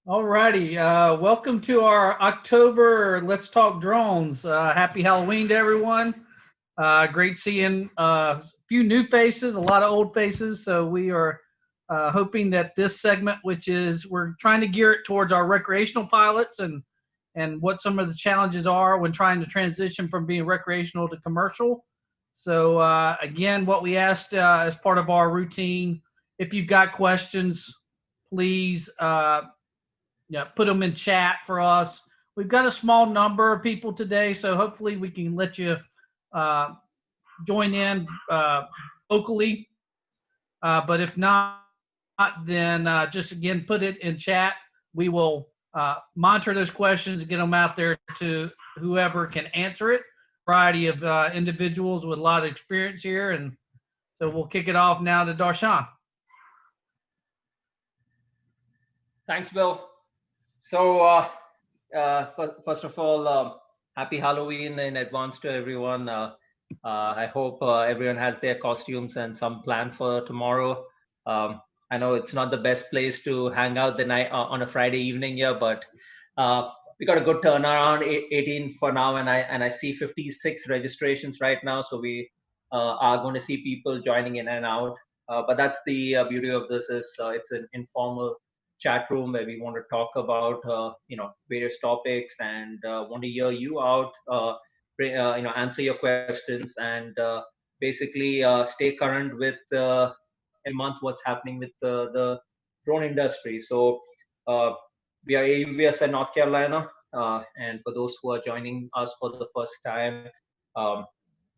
All righty. Welcome to our October Let's Talk Drones. Happy Halloween to everyone. Great seeing a few new faces, a lot of old faces. So we are hoping that this segment, which is we're trying to gear it towards our recreational pilots and what some of the challenges are when trying to transition from being recreational to commercial. So again, what we asked as part of our routine, if you've got questions, please yeah, put them in chat for us. We've got a small number of people today, so hopefully we can let you uh, join in locally. But if not, then just again put it in chat. We will monitor those questions and get them out there to whoever can answer it. Variety of individuals with a lot of experience here, and so we'll kick it off now to Darshan. Thanks, Bill. So, first of all, happy Halloween in advance to everyone. I hope everyone has their costumes and some plan for tomorrow. I know it's not the best place to hang out the night on a Friday evening here, but we got a good turnaround, 18 for now, and I see 56 registrations right now. So we are going to see people joining in and out. But that's the beauty of this is it's an informal chat room where we want to talk about various topics and want to hear you out, answer your questions and basically stay current with every month what's happening with the drone industry. So uh, we are AUVS in North Carolina, and for those who are joining us for the first time, um,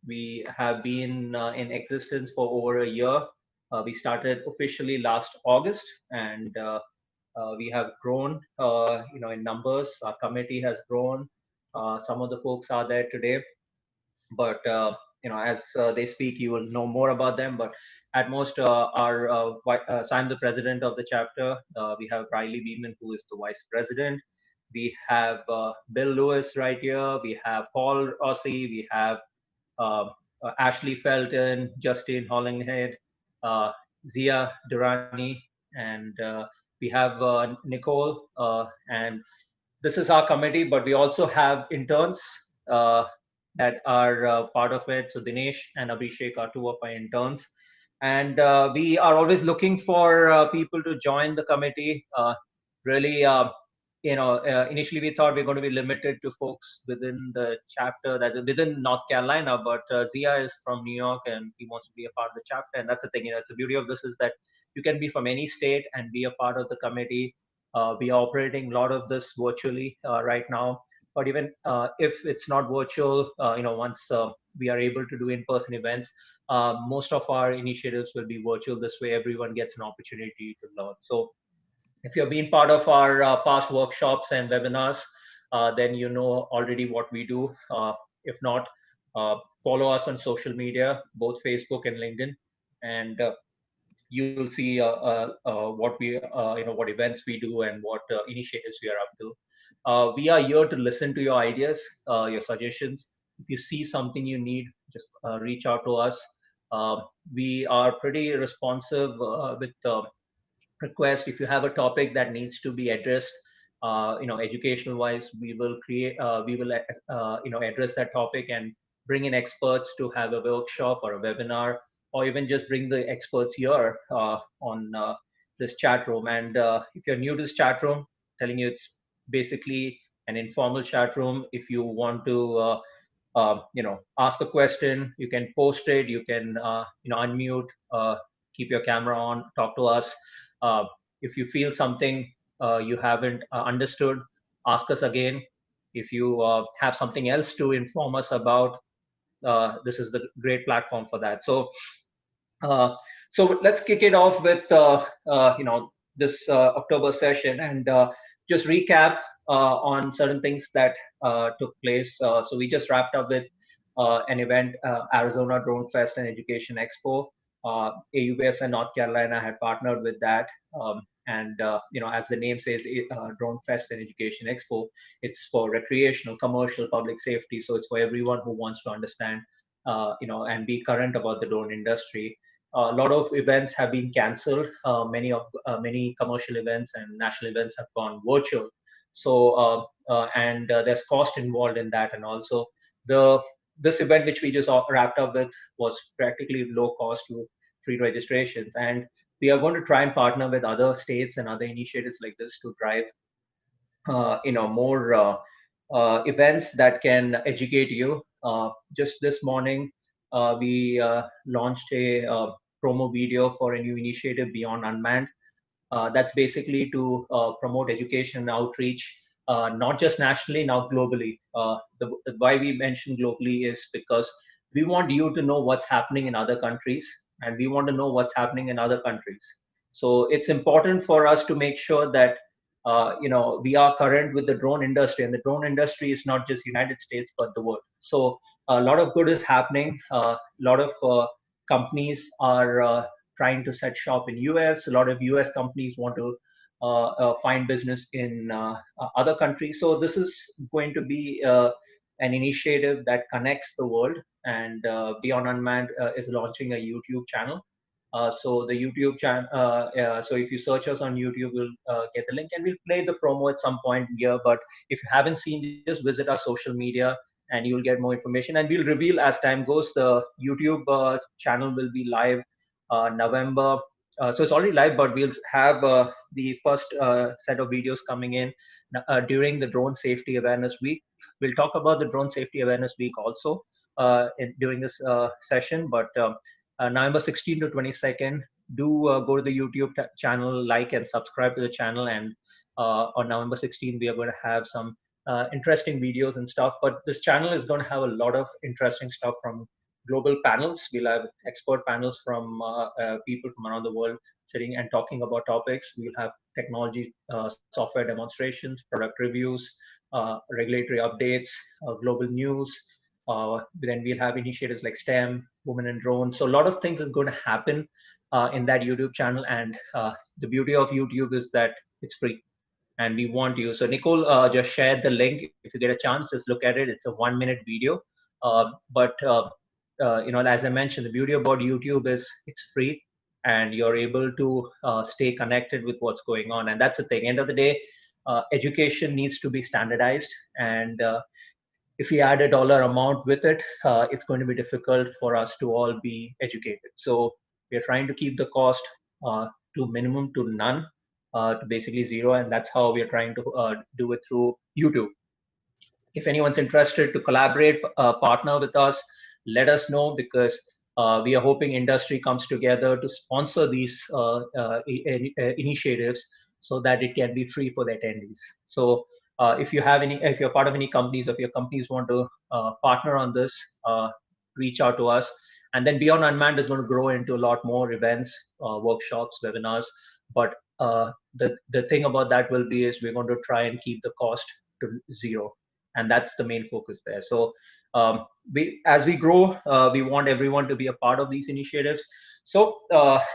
we have been in existence for over a year. We started officially last August, and we have grown, in numbers. Our committee has grown. Some of the folks are there today, but as they speak, you will know more about them. But at most, so I'm the president of the chapter. We have Riley Beeman, who is the vice president. We have Bill Lewis right here. We have Paul Rossi. We have uh, Ashley Felton, Justin Hollinghead, uh, Zia Durrani, and we have Nicole. And this is our committee, but we also have interns uh, that are part of it. So Dinesh and Abhishek are two of our interns. And we are always looking for people to join the committee. Really, initially we thought we are going to be limited to folks within the chapter that is within North Carolina, but Zia is from New York and he wants to be a part of the chapter. And that's the thing, it's the beauty of this is that you can be from any state and be a part of the committee. We are operating a lot of this virtually right now, but even if it's not virtual, once we are able to do in-person events, most of our initiatives will be virtual. This way, everyone gets an opportunity to learn. So if you've been part of our past workshops and webinars, then you know already what we do. If not, follow us on social media, both Facebook and LinkedIn, and you'll see what events we do and what initiatives we are up to. We are here to listen to your ideas, your suggestions. If you see something you need, just reach out to us. We are pretty responsive with request. If you have a topic that needs to be addressed, educational wise, we will address that topic and bring in experts to have a workshop or a webinar, or even just bring the experts here on this chat room. And if you're new to this chat room, telling you it's basically an informal chat room. If you want to ask a question, you can post it, you can unmute, keep your camera on, talk to us. uh, if you feel something you haven't understood, ask us again. If you have something else to inform us about, this is the great platform for that. Uh, so let's kick it off with this October session and just recap on certain things that took place. So we just wrapped up with an event, Arizona Drone Fest and Education Expo. AUVS and North Carolina had partnered with that. And as the name says, Drone Fest and Education Expo, it's for recreational, commercial, public safety. So it's for everyone who wants to understand, and be current about the drone industry. a lot of events have been cancelled. Many commercial events and national events have gone virtual. So and there's cost involved in that, and also the this event which we just wrapped up with was practically low cost to free registrations, and we are going to try and partner with other states and other initiatives like this to drive more events that can educate you. Just this morning, we launched a promo video for a new initiative, Beyond Unmanned. That's basically to promote education and outreach, not just nationally, now globally. Why we mention globally is because we want you to know what's happening in other countries, and we want to know what's happening in other countries. So it's important for us to make sure that we are current with the drone industry, and the drone industry is not just United States but the world. So a lot of good is happening. A lot of companies are trying to set shop in US. A lot of US companies want to find business in other countries. So this is going to be an initiative that connects the world. And Beyond Unmanned is launching a YouTube channel. So the YouTube channel. So if you search us on YouTube, we'll get the link, and we'll play the promo at some point here. But if you haven't seen, just visit our social media, and you'll get more information. And we'll reveal as time goes. The YouTube channel will be live November. So it's already live, but we'll have the first set of videos coming in during the Drone Safety Awareness Week. We'll talk about the Drone Safety Awareness Week also during this session, but November 16 to 22nd, do go to the YouTube channel, like and subscribe to the channel. And on November 16, we are going to have some interesting videos and stuff. But this channel is going to have a lot of interesting stuff from global panels. We'll have expert panels from people from around the world sitting and talking about topics. We'll have technology, software demonstrations, product reviews, regulatory updates, global news. Then we'll have initiatives like STEM, Women in Drones. So a lot of things is going to happen in that YouTube channel. And the beauty of YouTube is that it's free, and we want you. So Nicole just shared the link. If you get a chance, just look at it. It's a 1-minute video. But as I mentioned, the beauty about YouTube is it's free, and you're able to stay connected with what's going on. And that's the thing. End of the day, education needs to be standardized, and if we add a dollar amount with it, it's going to be difficult for us to all be educated. So we're trying to keep the cost to minimum to none, to basically zero, and that's how we're trying to do it through YouTube. If anyone's interested to collaborate, partner with us, let us know, because we are hoping industry comes together to sponsor these initiatives so that it can be free for the attendees. So if you're part of any companies, if your companies want to partner on this, reach out to us. And then Beyond Unmanned is going to grow into a lot more events, workshops, webinars. But the thing about that will be is we're going to try and keep the cost to zero, and that's the main focus there. So as we grow, we want everyone to be a part of these initiatives. So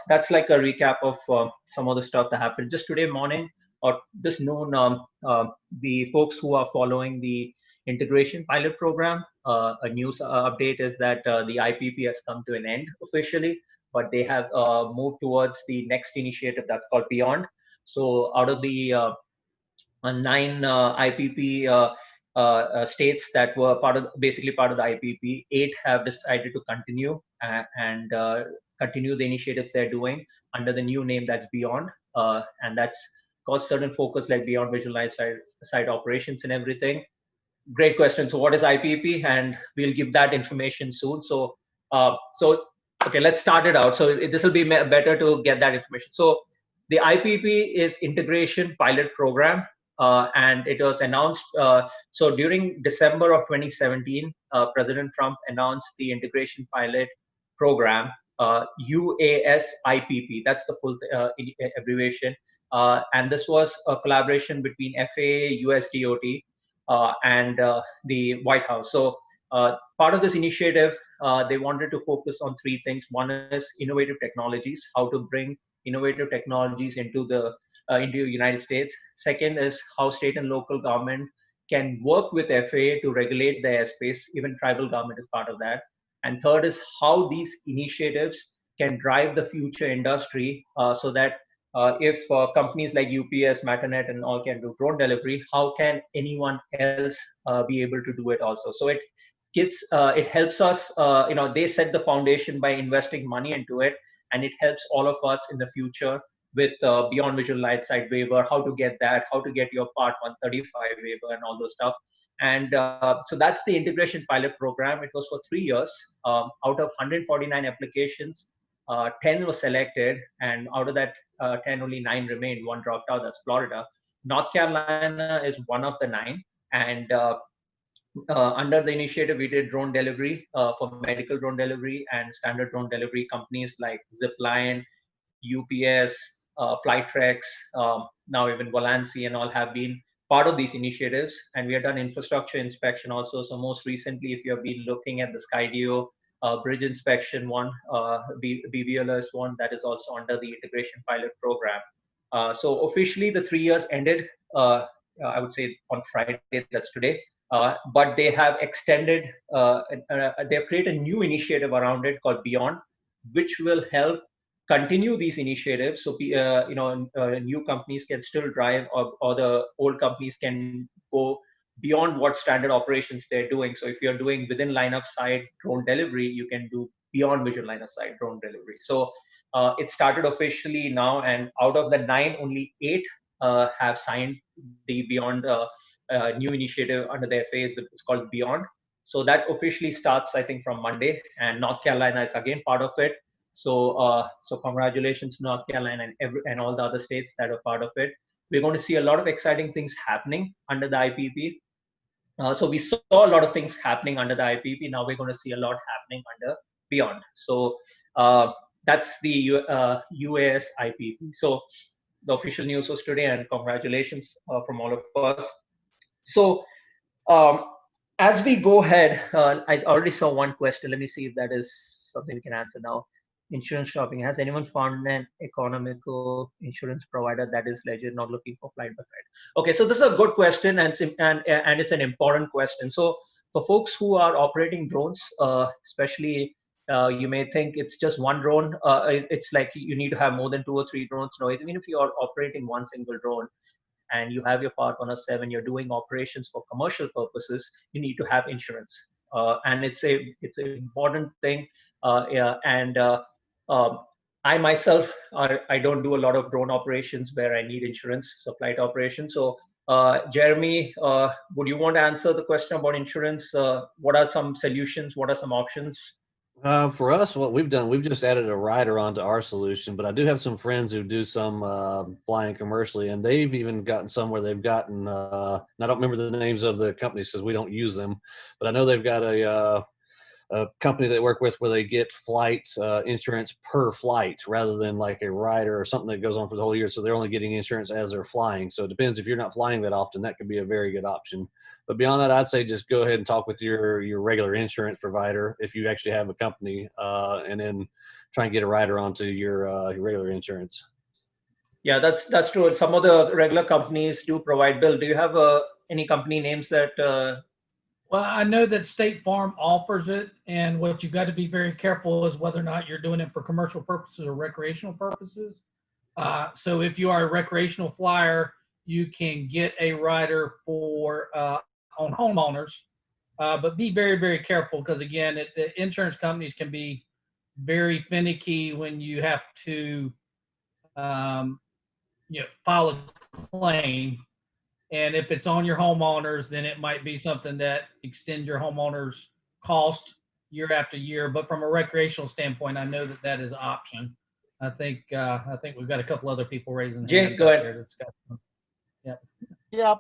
that's like a recap of some of the stuff that happened just today morning or this noon. The folks who are following the integration pilot program, a news update is that the IPP has come to an end officially, but they have moved towards the next initiative that's called Beyond. So out of the 9 IPP states that were basically part of the IPP, 8 have decided to continue and continue the initiatives they're doing under the new name that's Beyond, and that's caused certain focus like Beyond Visual Site Operations and everything. Great question. So what is IPP? And we'll give that information soon. So okay, let's start it out. So this will be better to get that information. So the IPP is Integration Pilot Program. And it was announced. So during December of 2017, President Trump announced the Integration Pilot Program, UASIPP. That's the full abbreviation. And this was a collaboration between FAA, USDOT, and the White House. So part of this initiative, they wanted to focus on 3 things. One is innovative technologies, how to bring innovative technologies into the United States. Second is how state and local government can work with FAA to regulate the airspace. Even tribal government is part of that. And third is how these initiatives can drive the future industry, so that if companies like UPS, Matanet, and all can do drone delivery, how can anyone else be able to do it also? So it helps us. They set the foundation by investing money into it, and it helps all of us in the future with Beyond Visual Light Sight waiver, how to get that, how to get your Part 135 waiver, and all those stuff. And so that's the integration pilot program. It was for 3 years. Out of 149 applications, 10 were selected, and out of that 10, only 9 remained. One dropped out. That's Florida. North Carolina is one of the 9, and under the initiative, we did drone delivery for medical drone delivery and standard drone delivery. Companies like Zipline, UPS, Flightrex, now even Volancy and all have been part of these initiatives. And we have done infrastructure inspection also. So most recently, if you have been looking at the Skydio bridge inspection one, BVLS one, that is also under the integration pilot program. So officially, the 3 years ended, I would say on Friday, that's today. But they have extended, they have created a new initiative around it called Beyond, which will help continue these initiatives. So, new companies can still drive, or the old companies can go beyond what standard operations they're doing. So if you're doing within line of sight drone delivery, you can do beyond visual line of sight drone delivery. So it started officially now, and out of the 9, only 8 have signed the Beyond new initiative under their phase. It's called Beyond. So that officially starts, I think, from Monday, and North Carolina is again part of it. So congratulations, North Carolina, and all the other states that are part of it. We're going to see a lot of exciting things happening under the IPP. So we saw a lot of things happening under the IPP. Now we're going to see a lot happening under Beyond. So that's the UAS IPP. So the official news was today, and congratulations from all of us. So as we go ahead, I already saw one question. Let me see if that is something we can answer now. Insurance shopping. Has anyone found an economical insurance provider that is legit, not looking for flight by flight? Okay, so this is a good question, and it's an important question. So for folks who are operating drones, especially, you may think it's just one drone. It's like you need to have more than 2 or 3 drones. No, even if you are operating one single drone and you have your Part 107, you're doing operations for commercial purposes, you need to have insurance, and it's an important thing. I myself, I don't do a lot of drone operations where I need insurance, so flight operations. So Jeremy, would you want to answer the question about insurance? What are some solutions? What are some options? For us, what we've done, we've just added a rider onto our solution, but I do have some friends who do some flying commercially, and they've even gotten somewhere they've gotten, and I don't remember the names of the companies because we don't use them, but I know they've got a company they work with where they get flight insurance per flight rather than like a rider or something that goes on for the whole year. So they're only getting insurance as they're flying. So it depends. If you're not flying that often, that could be a very good option. But beyond that, I'd say just go ahead and talk with your regular insurance provider if you actually have a company, and then try and get a rider onto your regular insurance. Yeah, that's true. Some of the regular companies do provide. Bill, do you have any company names that? Well, I know that State Farm offers it, and what you've got to be very careful is whether or not you're doing it for commercial purposes or recreational purposes. So if you are a recreational flyer, you can get a rider for on homeowners, but be very, very careful because again, the insurance companies can be very finicky when you have to, file a claim. And if it's on your homeowners, then it might be something that extends your homeowners cost year after year. But from a recreational standpoint, I know that is an option. I think we've got a couple other people raising hands. Jake, go ahead. Yeah,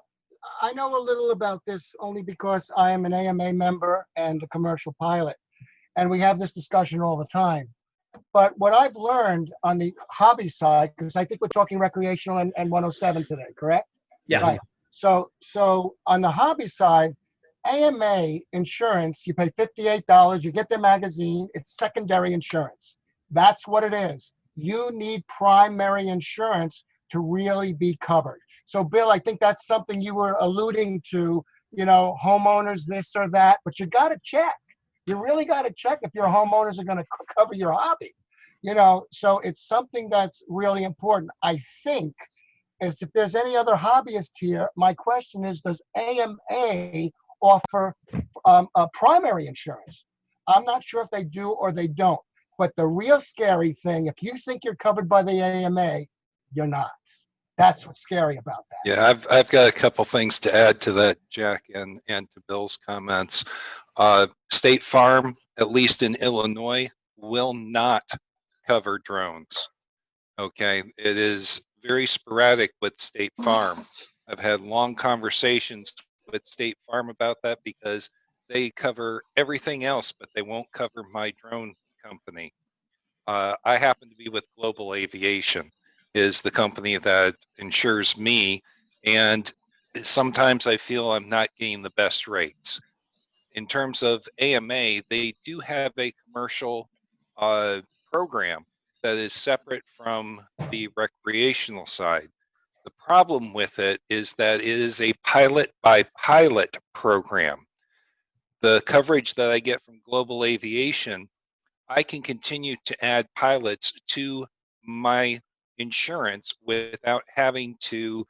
I know a little about this only because I am an AMA member and a commercial pilot, and we have this discussion all the time. But what I've learned on the hobby side, because I think we're talking recreational and 107 today, correct? Yeah. Right. So on the hobby side, AMA insurance, you pay $58, you get their magazine, it's secondary insurance. That's what it is. You need primary insurance to really be covered. So Bill, I think that's something you were alluding to, homeowners, this or that, but you got to check. You really got to check if your homeowners are going to cover your hobby. So it's something that's really important. I think is if there's any other hobbyist here, my question is, does AMA offer a primary insurance? I'm not sure if they do or they don't. But the real scary thing, if you think you're covered by the AMA, you're not. That's what's scary about that. Yeah, I've got a couple things to add to that, Jack, and to Bill's comments. State Farm, at least in Illinois, will not cover drones. Okay, it is very sporadic with State Farm. I've had long conversations with State Farm about that because they cover everything else, but they won't cover my drone company. I happen to be with Global Aviation, is the company that insures me, and sometimes I feel I'm not getting the best rates. In terms of AMA, they do have a commercial program that is separate from the recreational side. The problem with it is that it is a pilot by pilot program. The coverage that I get from Global Aviation, I can continue to add pilots to my insurance without having to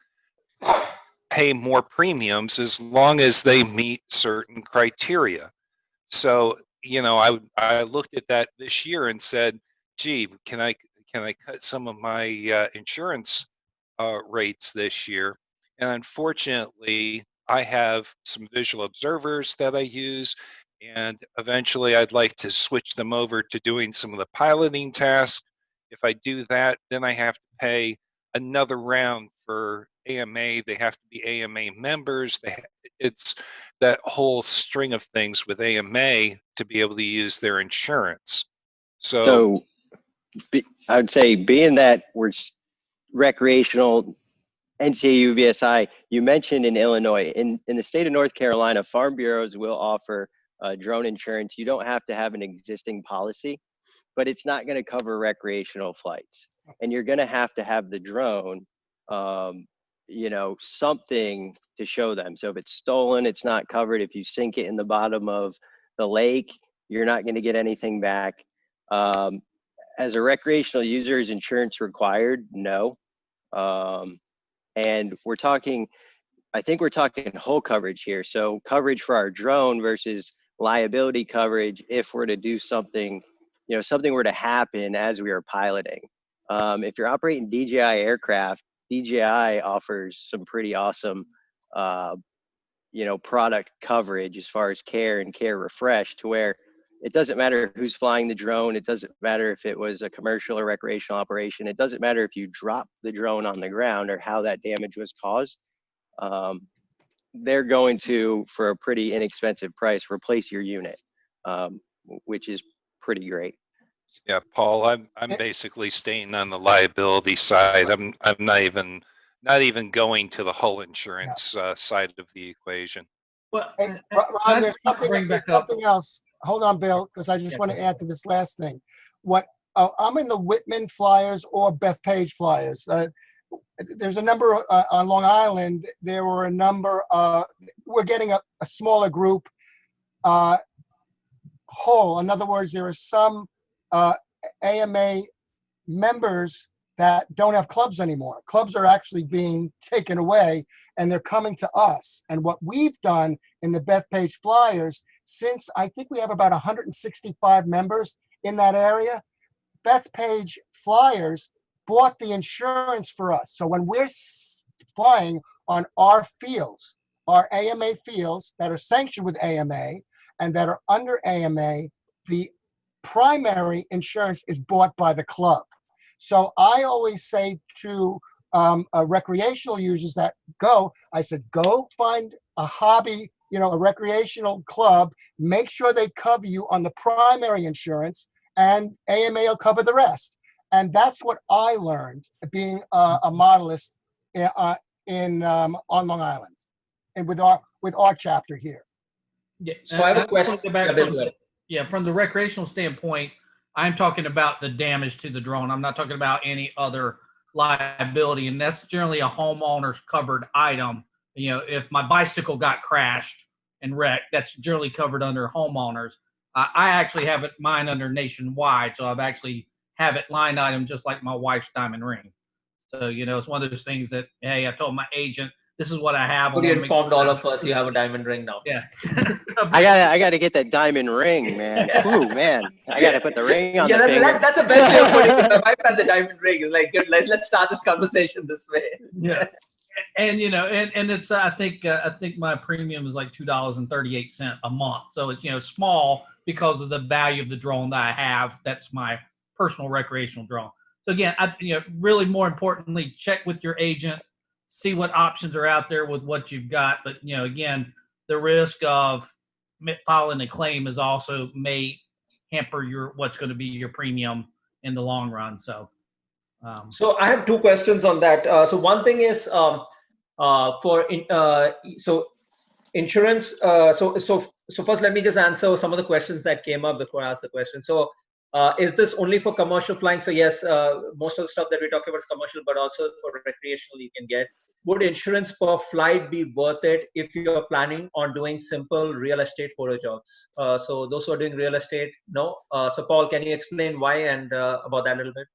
pay more premiums as long as they meet certain criteria. So, I looked at that this year and said, gee, can I cut some of my insurance rates this year? And unfortunately, I have some visual observers that I use, and eventually I'd like to switch them over to doing some of the piloting tasks. If I do that, then I have to pay another round for AMA. They have to be AMA members. It's that whole string of things with AMA to be able to use their insurance. So I would say, being that we're recreational, NCAA, UVSI, you mentioned in Illinois, in the state of North Carolina, farm bureaus will offer drone insurance. You don't have to have an existing policy, but it's not going to cover recreational flights. And you're going to have the drone, something to show them. So if it's stolen, it's not covered. If you sink it in the bottom of the lake, you're not going to get anything back. As a recreational user, is insurance required? No. And I think we're talking whole coverage here. So coverage for our drone versus liability coverage if we're to do something, something were to happen as we are piloting. If you're operating DJI aircraft, DJI offers some pretty awesome, product coverage as far as care and care refresh, to where it doesn't matter who's flying the drone. It doesn't matter if it was a commercial or recreational operation. It doesn't matter if you drop the drone on the ground or how that damage was caused. They're going to, for a pretty inexpensive price, replace your unit, which is pretty great. Yeah, Paul, I'm basically staying on the liability side. I'm not even going to the hull insurance side of the equation. Well, Hey, I Ron, there's just want to bring something, back up. else. Hold on, Bill, because I just Yeah, want go to add to this last thing. I'm in the Whitman Flyers or Bethpage Flyers. There's a number on Long Island. There were a number. We're getting a smaller group whole. In other words, there are some AMA members that don't have clubs anymore. Clubs are actually being taken away, and they're coming to us. And what we've done in the Bethpage Flyers, since I think we have about 165 members in that area, Bethpage Flyers bought the insurance for us. So when we're flying on our fields, our AMA fields that are sanctioned with AMA and that are under AMA, the primary insurance is bought by the club. So I always say to recreational users that I said, go find a hobby, a recreational club, make sure they cover you on the primary insurance, and AMA will cover the rest. And that's what I learned being a modelist on Long Island, and with our chapter here. Yeah, So I have a just wanna question. go back Yeah, Bill, from- go ahead. Yeah, from the recreational standpoint, I'm talking about the damage to the drone. I'm not talking about any other liability, and that's generally a homeowner's covered item. If my bicycle got crashed and wrecked, that's generally covered under homeowners. I actually have mine under nationwide, so I've actually have it line item just like my wife's diamond ring. So, it's one of those things that, hey, I told my agent, this is what I have. But you informed all of us you have a diamond ring now. Yeah. I gotta get that diamond ring, man. Ooh, man, I gotta put the ring on Yeah, the finger. that's the best way of putting it. My wife has a diamond ring. It's like, good, let's start this conversation this way. Yeah. And and it's I think my premium is like $2.38 a month. So it's small because of the value of the drone that I have. That's my personal recreational drone. So again, really more importantly, check with your agent, see what options are out there with what you've got. But again, the risk of filing a claim is also may hamper what's going to be your premium in the long run. So. So I have two questions on that. So one thing is so insurance. So first, let me just answer some of the questions that came up before I ask the question. So is this only for commercial flying? So yes, most of the stuff that we talk about is commercial, but also for recreational you can get. Would insurance per flight be worth it if you're planning on doing simple real estate photo jobs? So those who are doing real estate, no. So Paul, can you explain why and about that a little bit?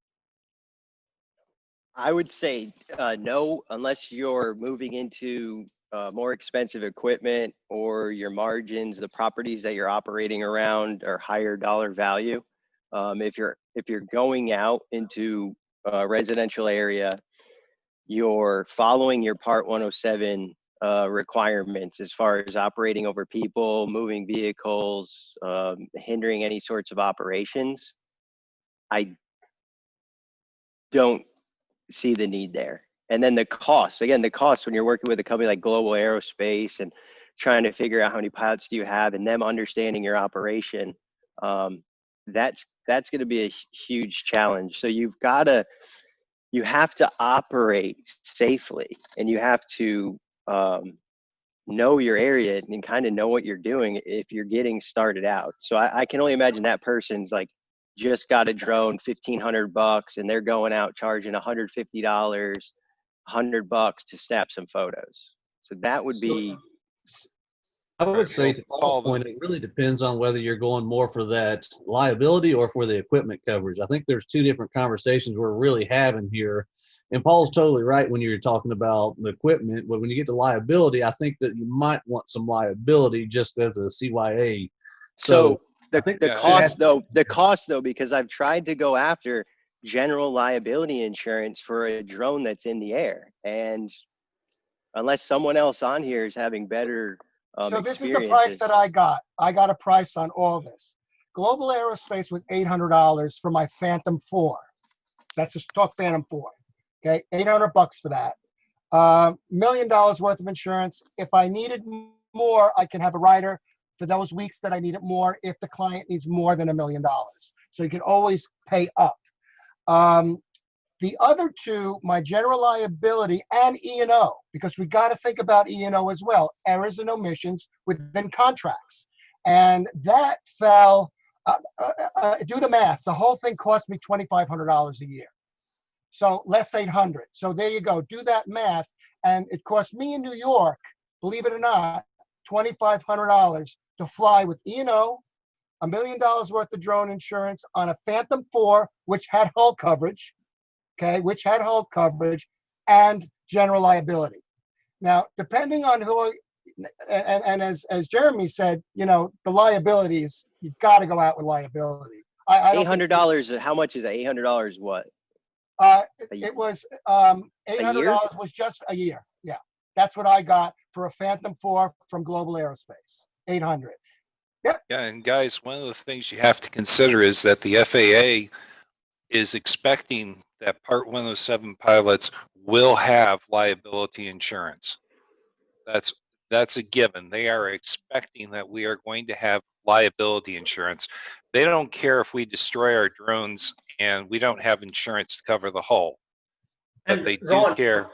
I would say no, unless you're moving into more expensive equipment or your margins, the properties that you're operating around are higher dollar value. If you're going out into a residential area, you're following your Part 107 requirements as far as operating over people, moving vehicles, hindering any sorts of operations. I don't see the need there. And then the cost when you're working with a company like Global Aerospace and trying to figure out how many pilots do you have and them understanding your operation, that's going to be a huge challenge. So you have to operate safely, and you have to know your area and kind of know what you're doing if you're getting started out. So I can only imagine that person's like just got a drone, $1,500, and they're going out charging $150, $100 to snap some photos. So that would be. I would say to Paul's point, it really depends on whether you're going more for that liability or for the equipment coverage. I think there's two different conversations we're really having here. And Paul's totally right when you're talking about the equipment, but when you get to liability, I think that you might want some liability just as a CYA. So the cost though, because I've tried to go after general liability insurance for a drone that's in the air, and unless someone else on here is having better so this is the price that I got. I got a price on all this. Global Aerospace was $800 for my Phantom 4. That's a stock Phantom 4. Okay, $800 for that. $1 million worth of insurance. If I needed more, I can have a rider for those weeks that I need it more if the client needs more than $1 million. So you can always pay up. The other two, my general liability and E&O, because we got to think about E&O as well, errors and omissions within contracts. And that fell, do the math, the whole thing cost me $2,500 a year. So less 800. So there you go, do that math. And it cost me in New York, believe it or not, $2,500 to fly with E&O, $1 million worth of drone insurance on a Phantom 4, which had hull coverage. Okay, which had hull coverage and general liability. Now, depending on who, and as Jeremy said, the liabilities, you've got to go out with liability. $800. How much is that? $800 what? It was $800 was just a year. Yeah, that's what I got for a Phantom 4 from Global Aerospace. $800. Yep. Yeah, and guys, one of the things you have to consider is that the FAA is expecting that Part 107 pilots will have liability insurance. That's a given. They are expecting that we are going to have liability insurance. They don't care if we destroy our drones and we don't have insurance to cover the hull. But they do care.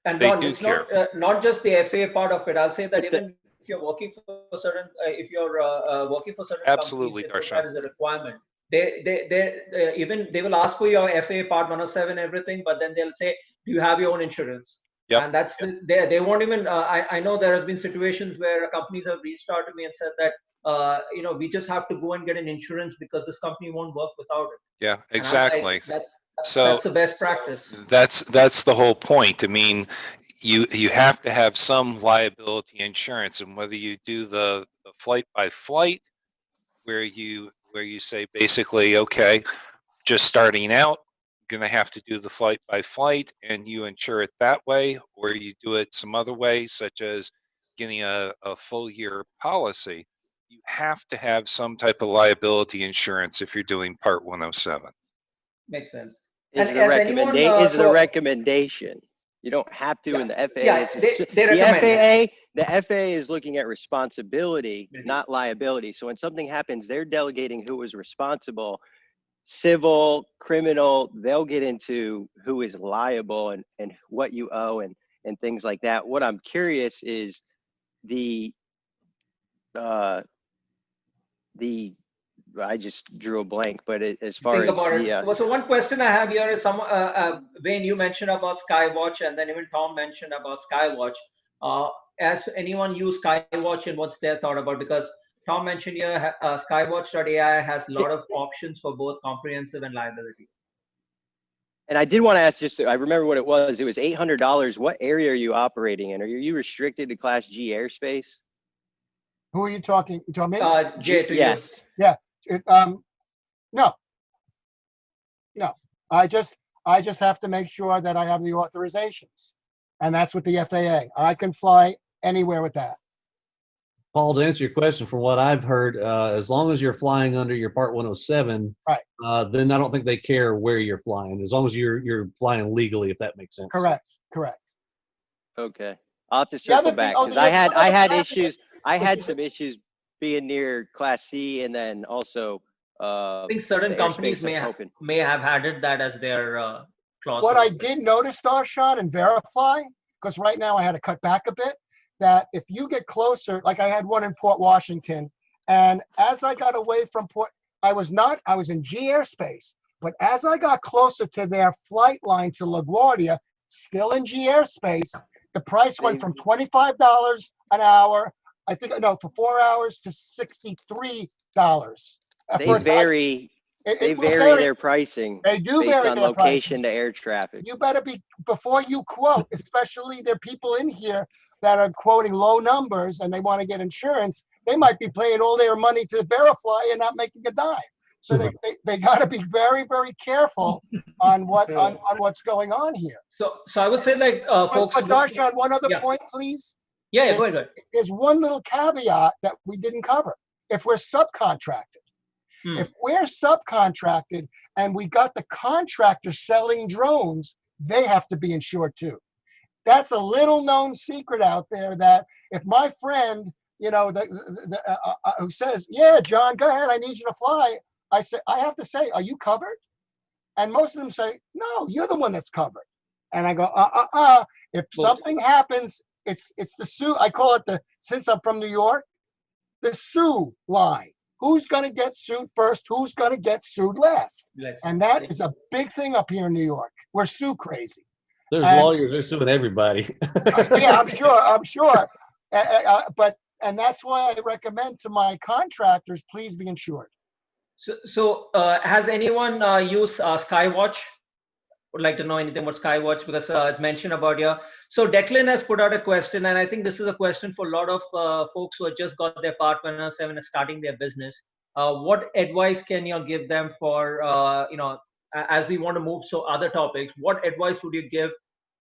And they Ron, do it's care. not just the FAA part of it. I'll say that even if you're working for certain, Absolutely, companies, Darshan. that is a requirement. They will ask for your FAA Part 107 everything, but then they'll say, do you have your own insurance? Yep. And that's they won't even. I know there has been situations where companies have reached out to me and said that we just have to go and get an insurance because this company won't work without it. Yeah, And I'm like, exactly. So that's the best practice. that's the whole point. I mean, you have to have some liability insurance, and whether you do the flight by flight, where you say basically, okay, just starting out, gonna have to do the flight by flight, and you insure it that way, or you do it some other way, such as getting a full year policy. You have to have some type of liability insurance if you're doing Part 107. Makes sense. Is And the has anyone, recommendation? Is the so- recommendation? You don't have to, Yeah, in the FAA. yeah, it's they recommend it. the FAA is looking at responsibility, Mhm. not liability. So when something happens, they're delegating who is responsible. Civil, criminal, they'll get into who is liable and what you owe and things like that. What I'm curious is the I just drew a blank, but as far Think as about the it. Well, so one question I have here is Wayne, you mentioned about Skywatch, and then even Tom mentioned about Skywatch. Has anyone used Skywatch, and what's their thought about? Because Tom mentioned here, Skywatch.ai has a lot of options for both comprehensive and liability. And I did want to ask, I remember what it was. It was $800. What area are you operating in? Are you restricted to Class G airspace? Who are you talking? You talking me? Jay, to Yes. No. I just have to make sure that I have the authorizations, and that's with the FAA. I can fly anywhere with that. Paul, to answer your question, from what I've heard, as long as you're flying under your Part 107, Right. Then I don't think they care where you're flying, as long as you're flying legally, if that makes sense. Correct. Okay. I'll have to The other circle back thing- because the I had other thing- issues. I had some issues being near Class C and then also I think certain the companies airspace I'm open. may have added that as their clause. What I did notice, Starshot, and verify, because right now I had to cut back a bit, that if you get closer, like I had one in Port Washington, and as I got away from Port, I was in G airspace, but as I got closer to their flight line to LaGuardia, still in G airspace, the price went from $25 an hour, for 4 hours, to $63. They vary. They vary their pricing They do based vary on their location prices. to air traffic. You better be, before you quote, especially there are people in here that are quoting low numbers and they want to get insurance, they might be paying all their money to verify and not making a dime. So they got to be very, very careful on what's going on here. So I would say, like, folks. But Darshan, one other Yeah. point, please. Yeah, go ahead. There's one little caveat that we didn't cover. If we're subcontracted, if we're subcontracted and we got the contractor selling drones, they have to be insured too. That's a little known secret out there, that if my friend, who says, yeah, John, go ahead, I need you to fly. I have to say, are you covered? And most of them say, no, you're the one that's covered. And I go, if something happens, it's the sue. I call it since I'm from New York, the sue line. Who's going to get sued first? Who's going to get sued last? And that is a big thing up here in New York. We're sue crazy. There's lawyers, they're suing everybody. Yeah, I'm sure. And that's why I recommend to my contractors, please be insured. So has anyone used Skywatch? Would like to know anything about Skywatch, because it's mentioned about here. So Declan has put out a question, and I think this is a question for a lot of folks who have just got their Part 107 and starting their business. What advice can you give them for, as we want to move to other topics, what advice would you give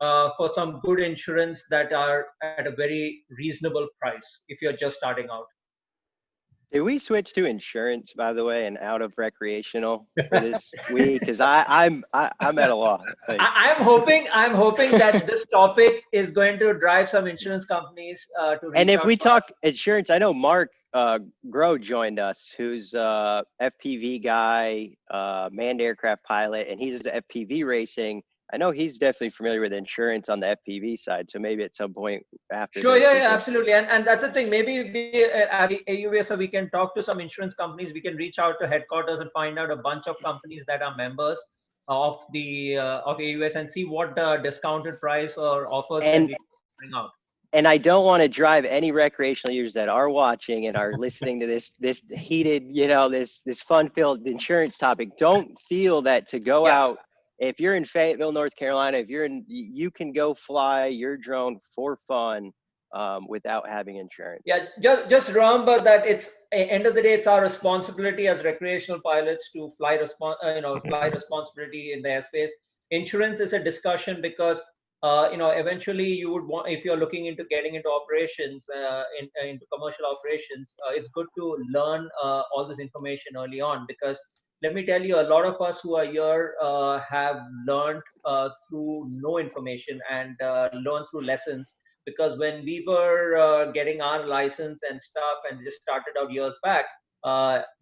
for some good insurance that are at a very reasonable price if you're just starting out? Did we switch to insurance, by the way, and out of recreational for this week? Because I'm at a loss. I'm hoping that this topic is going to drive some insurance companies to. And if we talk insurance, I know Mark Groh joined us, who's a FPV guy, manned aircraft pilot, and he's the FPV racing. I know he's definitely familiar with insurance on the FPV side, so maybe at some point after. Sure, yeah, absolutely, and that's the thing. Maybe we, as AUVS, we can talk to some insurance companies. We can reach out to headquarters and find out a bunch of companies that are members of the of AUVS and see what discounted price or offers can we bring out. and I don't want to drive any recreational users that are watching and are listening to this heated, this fun-filled insurance topic. Don't feel that to go out. If you're in Fayetteville, North Carolina, you can go fly your drone for fun without having insurance. Yeah, just remember that end of the day, it's our responsibility as recreational pilots to fly responsibility in the airspace. Insurance is a discussion because eventually you would want, if you're looking into getting into operations, into commercial operations, it's good to learn all this information early on, because let me tell you, a lot of us who are here have learned through no information and learned through lessons. Because when we were getting our license and stuff and just started out years back,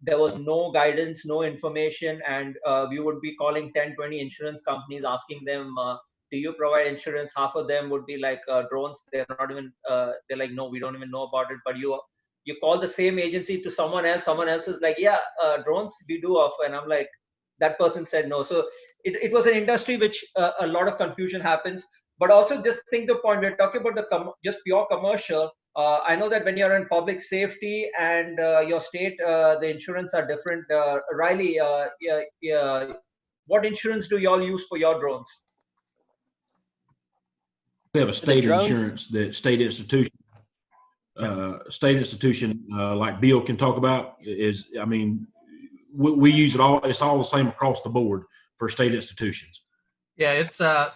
there was no guidance, no information, and we would be calling 10, 20 insurance companies asking them, do you provide insurance? Half of them would be like, drones. They're not even, they're like, no, we don't even know about it. But you call the same agency to someone else is like, yeah, drones we do offer. And I'm like, that person said no. So it was an industry which a lot of confusion happens. But also just think the point, we're talking about just pure commercial. I know that when you're in public safety and your state, the insurance are different. Riley, what insurance do y'all use for your drones? We have a state drones? insurance that state institution like Bill can talk about we use it all. It's all the same across the board for state institutions. Yeah,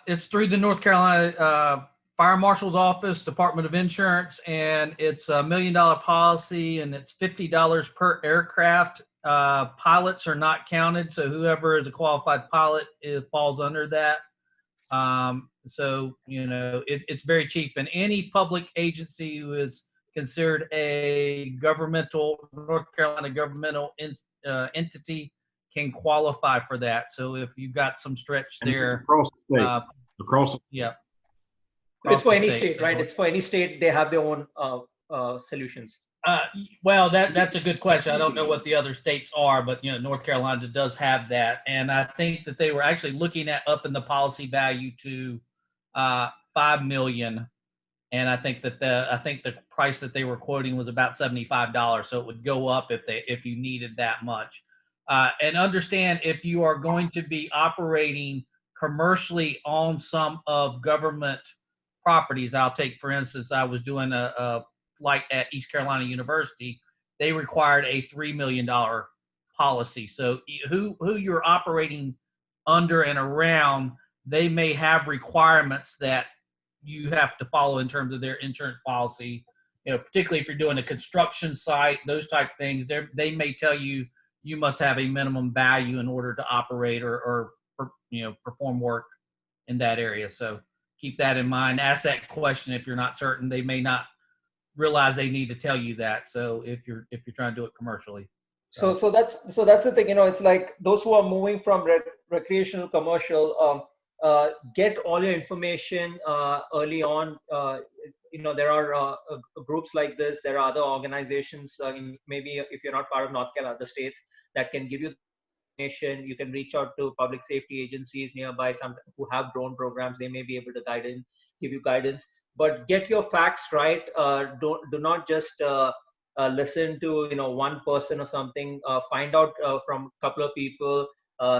it's through the North Carolina Fire Marshal's Office, Department of Insurance, and it's $1 million policy, and it's $50 per aircraft. Pilots are not counted, so whoever is a qualified pilot falls under that. So it's very cheap, and any public agency who is considered a North Carolina governmental entity can qualify for that. So if you've got some stretch And it's there, across the state. yeah. It's for any Across the state, so- right? It's for any state. They have their own solutions. Well, that's a good question. I don't know what the other states are, but North Carolina does have that, and I think that they were actually looking at upping the policy value to $5 million, and I think the price that they were quoting was about $75, so it would go up if you needed that much. And understand, if you are going to be operating commercially on some of government properties, I'll take, for instance, I was doing a flight at East Carolina University. They required a $3 million policy. So who you're operating under and around, they may have requirements that you have to follow in terms of their insurance policy. Particularly if you're doing a construction site, those type things, they may tell you must have a minimum value in order to operate or perform work in that area. So keep that in mind. Ask that question if you're not certain. They may not realize they need to tell you that. So if you're trying to do it commercially. So that's the thing. It's like those who are moving from recreational commercial, get all your information early on. There are groups like this. There are other organizations. Maybe if you're not part of North Carolina, other states that can give you information. You can reach out to public safety agencies nearby, some who have drone programs. They may be able to give you guidance. But get your facts right. Do not just listen to one person or something. Find out from a couple of people.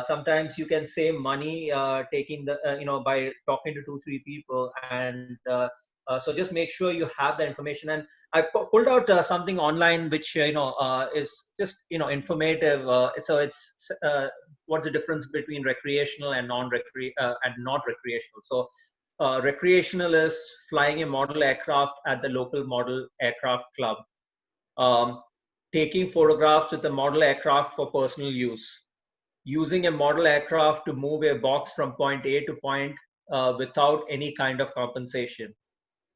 Sometimes you can save money taking by talking to 2-3 people, and so just make sure you have the information. And I pulled out something online which is just informative. So it's what's the difference between recreational and not recreational. So recreational is flying a model aircraft at the local model aircraft club, taking photographs with the model aircraft for personal use, using a model aircraft to move a box from point A to point without any kind of compensation,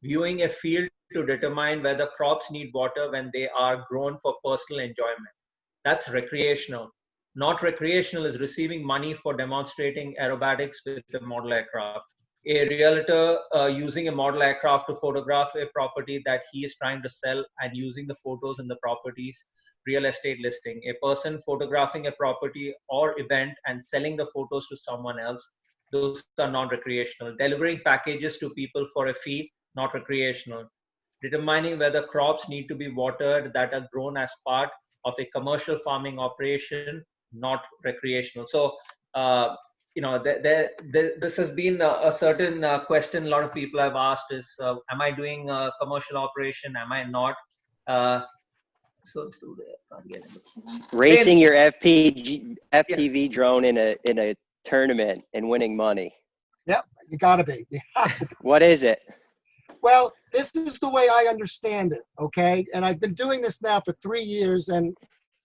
viewing a field to determine whether crops need water when they are grown for personal enjoyment. That's recreational. Not recreational is receiving money for demonstrating aerobatics with the model aircraft. A realtor using a model aircraft to photograph a property that he is trying to sell and using the photos in the property's real estate listing. A person photographing a property or event and selling the photos to someone else. Those are non-recreational. Delivering packages to people for a fee, not recreational. determining whether crops need to be watered that are grown as part of a commercial farming operation, not recreational. So, this has been a certain question a lot of people have asked is, am I doing a commercial operation? Am I not? So Racing your FPV drone in a tournament and winning money. Yep, you gotta be. You have to be. What is it? Well, this is the way I understand it, okay? And I've been doing this now for 3 years, and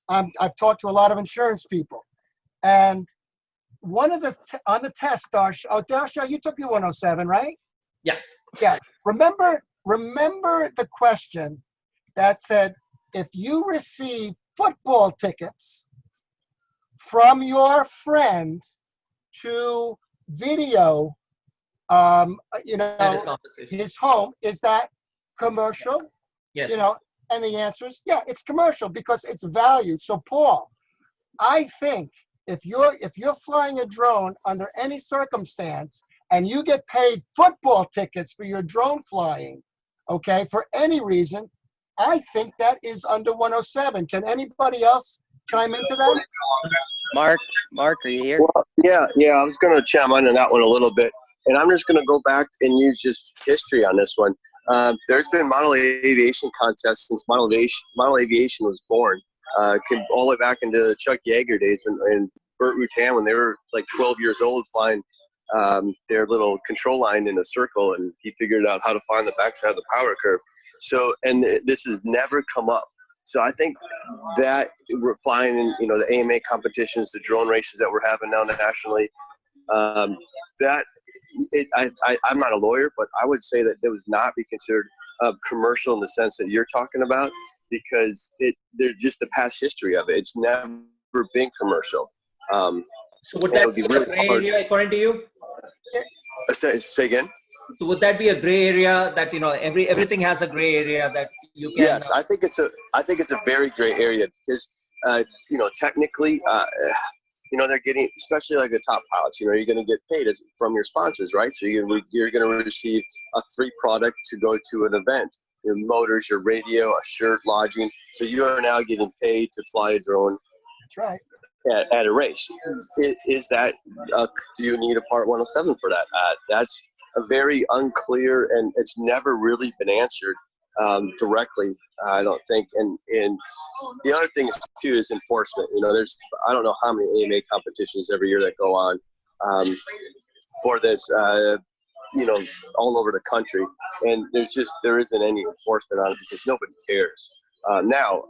I've talked to a lot of insurance people. And one of on the test, Darsha, you took your 107, right? Yeah. Yeah. Remember the question that said, if you receive football tickets from your friend to video, That is compensation. his home, is that commercial? Yes. And the answer is, yeah, it's commercial because it's valued. So Paul, I think if you're flying a drone under any circumstance and you get paid football tickets for your drone flying, okay, for any reason, I think that is under 107. Can anybody else chime into that? Mark, are you here? Well, yeah, I was going to chime in on that one a little bit, and I'm just going to go back and use just history on this one. There's been model aviation contests since model aviation was born, all the way back into Chuck Yeager days and Burt Rutan when they were like 12 years old flying their little control line in a circle, and he figured out how to find the backside of the power curve. So, and this has never come up. So I think that we're flying in, the AMA competitions, the drone races that we're having now nationally, I'm not a lawyer, but I would say that it would not be considered commercial in the sense that you're talking about, because there's just the past history of it. It's never been commercial. So would that be a really gray hard. area according to you? Say again? So would that be a gray area that everything has a gray area that you can? Yes, I think it's a very gray area because technically they're getting, especially like the top pilots, you're going to get paid from your sponsors, right? So you're going to receive a free product to go to an event, your motors, your radio, a shirt, lodging. So you are now getting paid to fly a drone. That's right. At a race. Is that, do you need a Part 107 for that? That's a very unclear, and it's never really been answered directly, I don't think. And the other thing too is enforcement. There's, I don't know how many AMA competitions every year that go on for this, all over the country. And there isn't any enforcement on it because nobody cares. Now,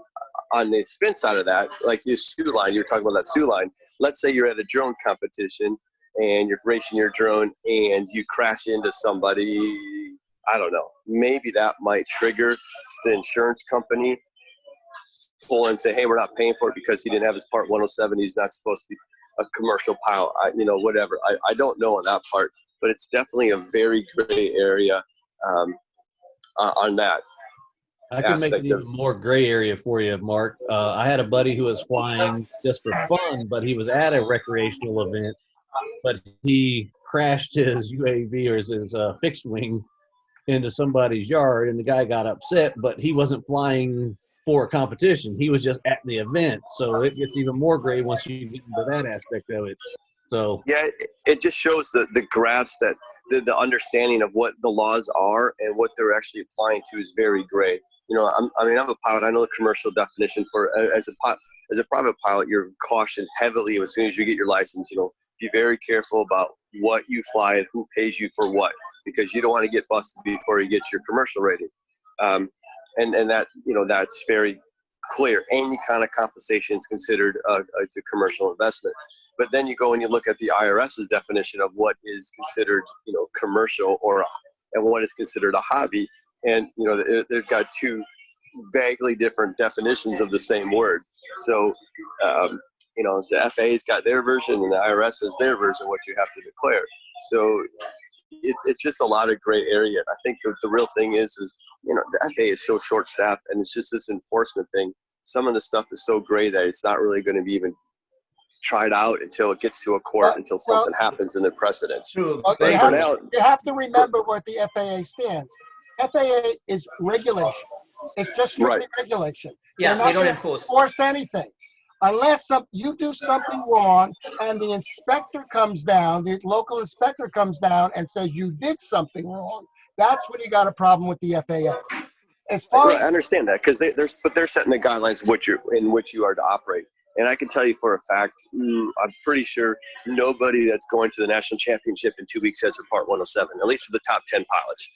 on the spin side of that, like this Sioux line, you were talking about that Sioux line. Let's say you're at a drone competition and you're racing your drone and you crash into somebody. I don't know. Maybe that might trigger the insurance company pull and say, hey, we're not paying for it because he didn't have his Part 107. He's not supposed to be a commercial pilot, whatever. I don't know on that part, but it's definitely a very gray area on that. I can make it even more gray area for you, Mark. I had a buddy who was flying just for fun, but he was at a recreational event, but he crashed his UAV or his fixed wing into somebody's yard, and the guy got upset, but he wasn't flying for a competition. He was just at the event. So it gets even more gray once you get into that aspect of it. So yeah, it just shows the grasp that the understanding of what the laws are and what they're actually applying to is very gray. I'm a pilot. I know the commercial definition for as a private pilot, you're cautioned heavily as soon as you get your license. Be very careful about what you fly and who pays you for what, because you don't want to get busted before you get your commercial rating. And that that's very clear. Any kind of compensation is considered it's a commercial investment. But then you go and you look at the IRS's definition of what is considered commercial and what is considered a hobby. And, they've got two vaguely different definitions of the same word. So, the FAA's got their version and the IRS has their version, what you have to declare. So it's just a lot of gray area. I think the real thing is the FAA is so short-staffed, and it's just this enforcement thing. Some of the stuff is so gray that it's not really going to be even tried out until it gets to a court, until something happens in the precedents. True. Well, But for now, you have to remember what the FAA stands. FAA is regulation. It's just strictly regulation. Yeah, They're they not don't gonna enforce. force anything. Unless you do something wrong and the inspector comes down, the local inspector comes down and says you did something wrong, that's when you got a problem with the FAA. As far Right, I as understand that because they're setting the guidelines in which you are to operate. And I can tell you for a fact, I'm pretty sure nobody that's going to the national championship in 2 weeks has their Part 107, at least for the top 10 pilots.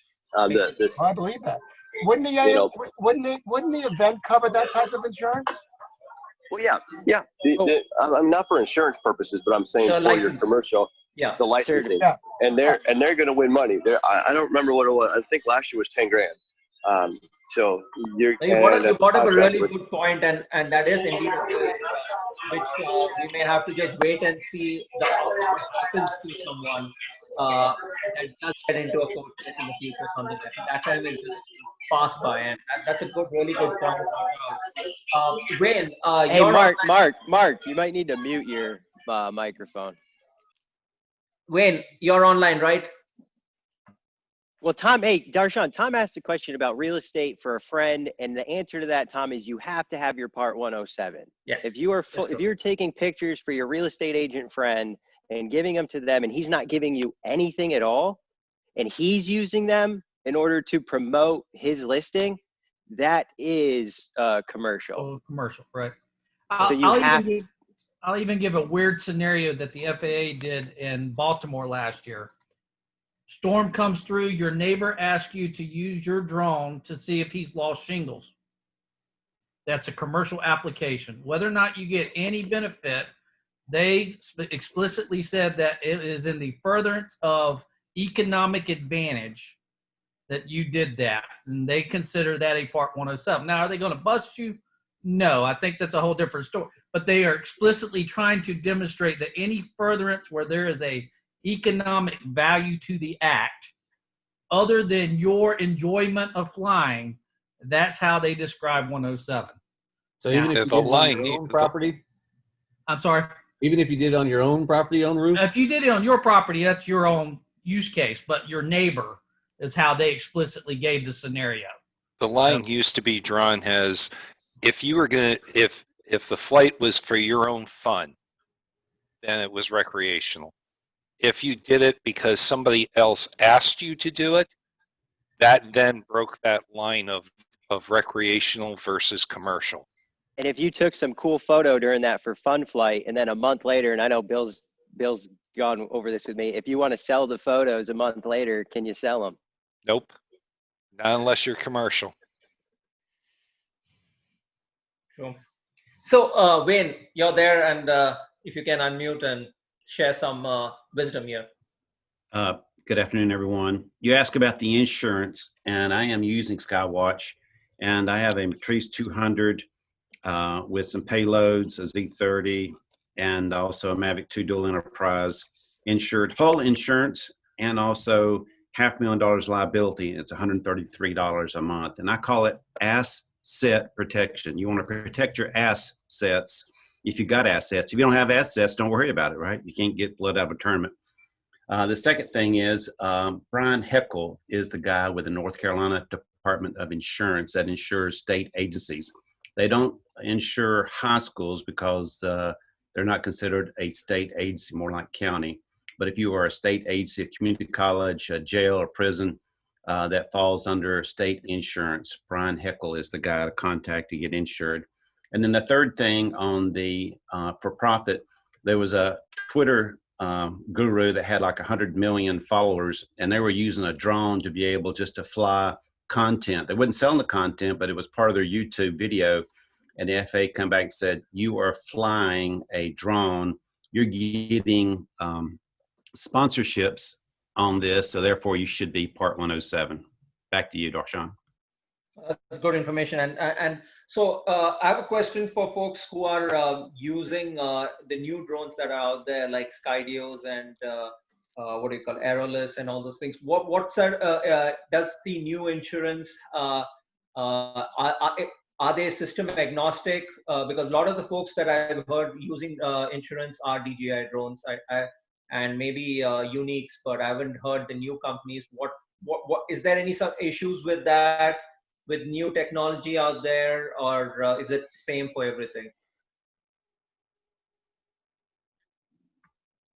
I believe that. Wouldn't the You know- wouldn't the event cover that type of insurance? Well, yeah. I'm not for insurance purposes, but I'm saying The for your license. commercial, Yeah. the licensing, Yeah. and they're going to win money. I don't remember what it was. I think last year was 10 grand. So You brought up a really good point, and that is indeed a good, which we may have to just wait and see what happens to someone that does get into a court case in the future or something like that. That time will just pass by, and that's a really good point. Wayne, Hey, you're Mark, you might need to mute your microphone. Wayne, you're online, right? Well, Tom, hey, Darshan, Tom asked a question about real estate for a friend, and the answer to that, Tom, is you have to have your Part 107. Yes. If you're taking pictures for your real estate agent friend and giving them to them, and he's not giving you anything at all, and he's using them in order to promote his listing, that is commercial. Oh, commercial, right? So I'll even give a weird scenario that the FAA did in Baltimore last year. Storm comes through, your neighbor asks you to use your drone to see if he's lost shingles. That's a commercial application. Whether or not you get any benefit, they explicitly said that it is in the furtherance of economic advantage that you did that. And they consider that a Part 107. Now, are they going to bust you? No, I think that's a whole different story. But they are explicitly trying to demonstrate that any furtherance where there is a economic value to the act other than your enjoyment of flying, that's how they describe 107. So even if Yeah, you the did it on line your own need- property, I'm sorry. even if you did it on your own property on roof, If you did it on your property, that's your own use case, but your neighbor is how they explicitly gave the scenario. The line used to be drawn as if you were going to, if the flight was for your own fun, then it was recreational. If you did it because somebody else asked you to do it, that then broke that line of recreational versus commercial. And if you took some cool photo during that for fun flight, and then a month later, and I know Bill's gone over this with me, if you want to sell the photos a month later, can you sell them? Nope. Not unless you're commercial. Sure. So, Wayne, you're there, and if you can unmute and share some wisdom here. Good afternoon, everyone. You asked about the insurance, and I am using Skywatch, and I have a Matrice 200 with some payloads, a Z30, and also a Mavic 2 Dual Enterprise insured, full insurance, and also $500,000 liability. It's $133 a month, and I call it asset protection. You want to protect your assets. If you got assets, if you don't have assets, don't worry about it, right? You can't get blood out of a tournament. The second thing is Brian Heckel is the guy with the North Carolina Department of Insurance that insures state agencies. They don't insure high schools because they're not considered a state agency, more like county. But if you are a state agency, a community college, a jail, or prison that falls under state insurance, Brian Heckel is the guy to contact to get insured. And then the third thing on the for-profit, there was a Twitter guru that had like 100 million followers, and they were using a drone to be able just to fly content. They wasn't selling the content, but it was part of their YouTube video. And the FAA come back and said, you are flying a drone. You're getting sponsorships on this, so therefore you should be Part 107. Back to you, Darshan. That's good information. And so I have a question for folks who are using the new drones that are out there, like Skydios and what do you call Aerolus and all those things. Does the new insurance are they system agnostic? Because a lot of the folks that I've heard using insurance are DJI drones and maybe Uniques, but I haven't heard the new companies. what is there any some issues with that, with new technology out there, or is it same for everything?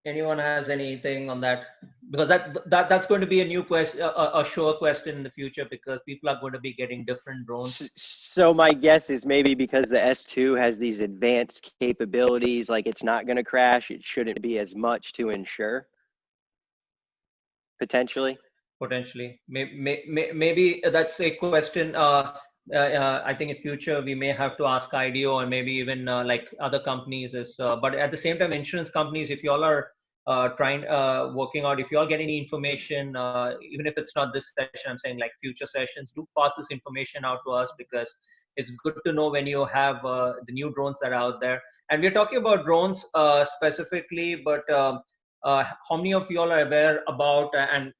Anyone has anything on that? Because that's going to be a new question, a sure question in the future, because people are going to be getting different drones. So my guess is maybe because the S2 has these advanced capabilities, like it's not going to crash, it shouldn't be as much to insure, potentially. Potentially, maybe that's a question. I think in future we may have to ask IDEO, or maybe even like other companies. But at the same time, insurance companies, if you all are working out, if you all get any information, even if it's not this session, I'm saying like future sessions, do pass this information out to us, because it's good to know when you have the new drones that are out there. And we're talking about drones specifically, but how many of you all are aware about and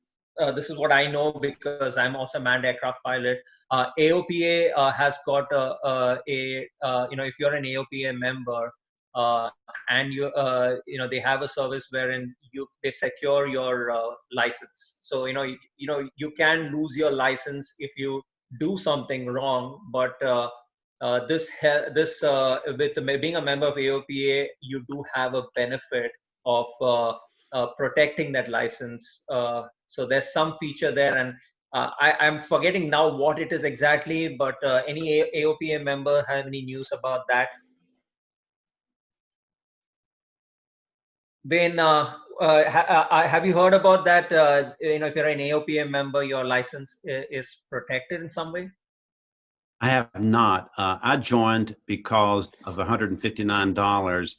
this is what I know because I'm also a manned aircraft pilot. AOPA has got if you're an AOPA member and they have a service wherein they secure your license. So you can lose your license if you do something wrong, but with being a member of AOPA, you do have a benefit of protecting that license. So there's some feature there, and I'm forgetting now what it is exactly, but any AOPA member have any news about that? Ben, have you heard about that? If you're an AOPA member, your license is protected in some way? I have not. I joined because of $159.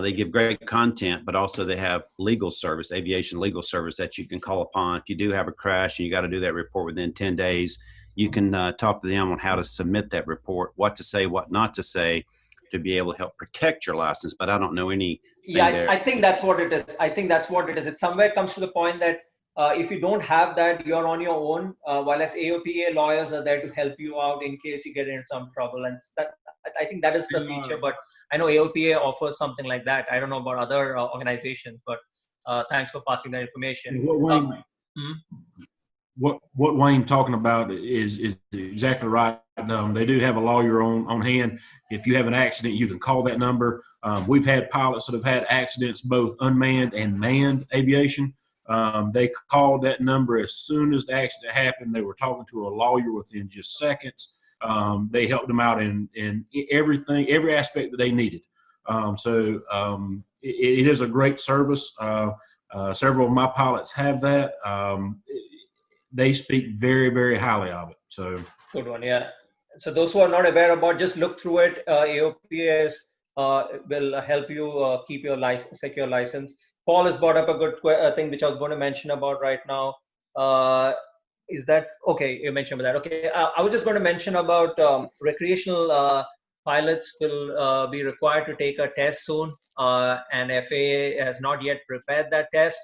They give great content, but also they have legal service, aviation legal service that you can call upon. If you do have a crash and you got to do that report within 10 days, you can talk to them on how to submit that report, what to say, what not to say, to be able to help protect your license. But I don't know any. Yeah, I think that's what it is. It somewhere comes to the point that if you don't have that, you're on your own, while as AOPA lawyers are there to help you out in case you get in some trouble. And I think that is the feature, but I know AOPA offers something like that. I don't know about other organizations, but thanks for passing that information. What Wayne talking about is exactly right. They do have a lawyer on hand. If you have an accident, you can call that number. We've had pilots that have had accidents, both unmanned and manned aviation. They called that number as soon as the accident happened. They were talking to a lawyer within just seconds. They helped them out in everything, every aspect that they needed. It is a great service. Several of my pilots have that. They speak very, very highly of it. So good one, yeah. So those who are not aware about, just look through it. AOPA will help you keep your secure license. Paul has brought up a good thing which I was going to mention about right now. Is that okay? You mentioned about that. Okay, I was just going to mention about recreational pilots will be required to take a test soon, and FAA has not yet prepared that test.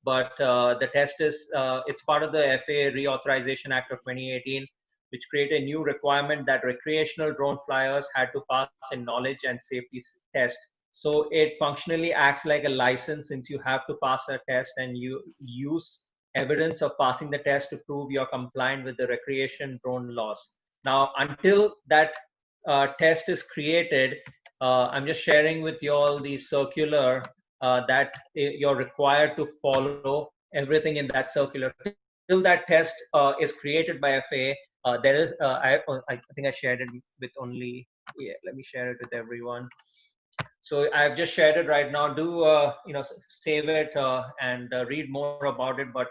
But the test is it's part of the FAA Reauthorization Act of 2018, which created a new requirement that recreational drone flyers had to pass a knowledge and safety test. So it functionally acts like a license, since you have to pass a test and you use evidence of passing the test to prove you're compliant with the recreation drone laws. Now, until that test is created, I'm just sharing with you all the circular that you're required to follow everything in that circular. Till that test is created by FAA, there is, I think I shared it with only, let me share it with everyone. So I've just shared it right now. Do save it and read more about it. But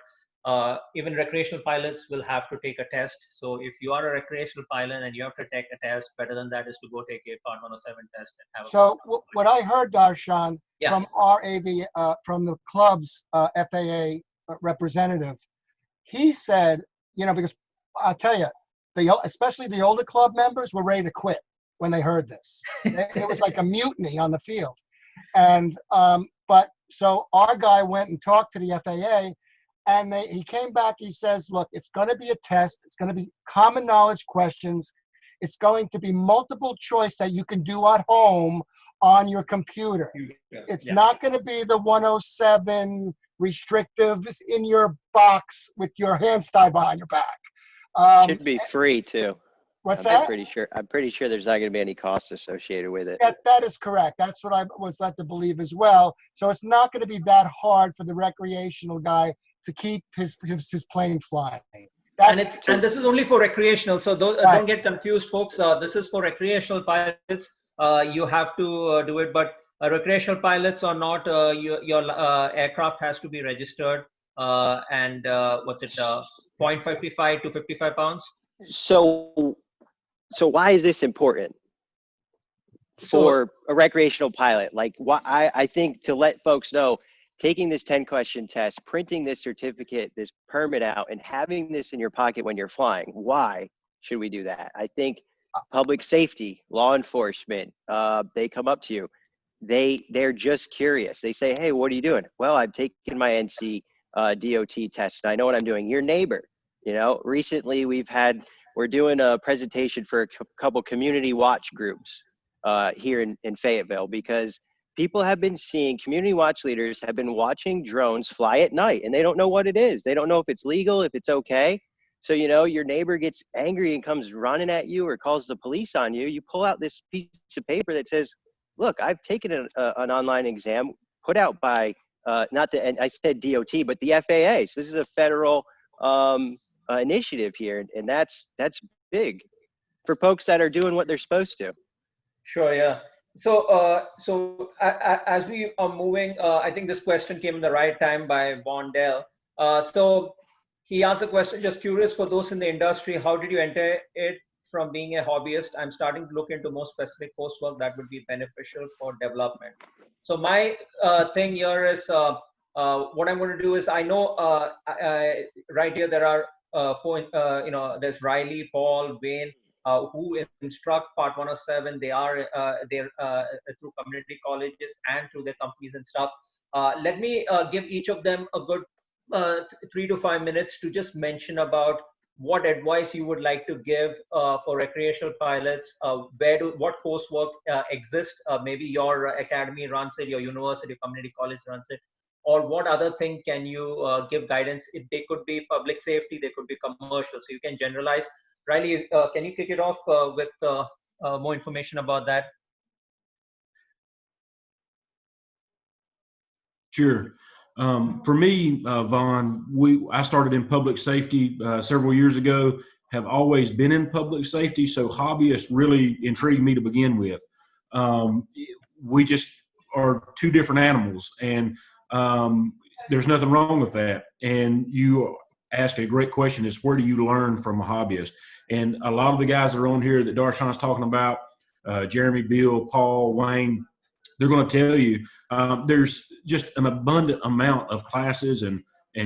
even recreational pilots will have to take a test. So if you are a recreational pilot and you have to take a test, better than that is to go take a Part 107 test and have. So what I heard, Darshan, from from the club's FAA representative, he said, because I'll tell you, especially the older club members were ready to quit when they heard this. It was like a mutiny on the field. And so our guy went and talked to the FAA, and he came back. He says, look, it's going to be a test. It's going to be common knowledge questions. It's going to be multiple choice that you can do at home on your computer. It's not going to be the 107 restrictives in your box with your hands tied behind your back. Should be free too. What's I'm that? pretty sure there's not going to be any cost associated with it. That is correct. That's what I was led to believe as well. So it's not going to be that hard for the recreational guy to keep his plane flying. And this is only for recreational. So don't get confused, folks. This is for recreational pilots. You have to do it, but recreational pilots or not, your aircraft has to be registered. And 0.55 to 55 pounds. So why is this important for a recreational pilot? Like, I think to let folks know, taking this 10-question test, printing this certificate, this permit out, and having this in your pocket when you're flying, why should we do that? I think public safety, law enforcement, they come up to you. They're just curious. They say, hey, what are you doing? Well, I've taken my NC DOT test, and I know what I'm doing. Your neighbor, recently we're doing a presentation for a couple community watch groups here in Fayetteville, because people have been seeing, community watch leaders have been watching drones fly at night, and they don't know what it is. They don't know if it's legal, if it's okay. So, your neighbor gets angry and comes running at you or calls the police on you. You pull out this piece of paper that says, look, I've taken an online exam put out by, and I said DOT, but the FAA. So this is a federal initiative here, and that's big for folks that are doing what they're supposed to. Sure, yeah. So as we are moving, I think this question came in the right time by Von Dell. So he asked a question, just curious, for those in the industry, how did you enter it from being a hobbyist? I'm starting to look into more specific coursework that would be beneficial for development. So my thing here is, what I'm going to do is, I know right here there are there's Riley, Paul, Wayne, who instruct Part 107. They're through community colleges and through their companies and stuff. Let me give each of them a good 3 to 5 minutes to just mention about what advice you would like to give for recreational pilots. What coursework exists? Maybe your academy runs it, your university, community college runs it. Or what other thing can you give guidance? They could be public safety, they could be commercial. So you can generalize. Riley, can you kick it off with more information about that? Sure. For me, Vaughn, I started in public safety several years ago, have always been in public safety, so hobbyists really intrigued me to begin with. We just are two different animals, and there's nothing wrong with that. And you ask a great question, is where do you learn from a hobbyist? And a lot of the guys that are on here that Darshan's talking about, Jeremy, Bill, Paul, Wayne, they're going to tell you there's just an abundant amount of classes and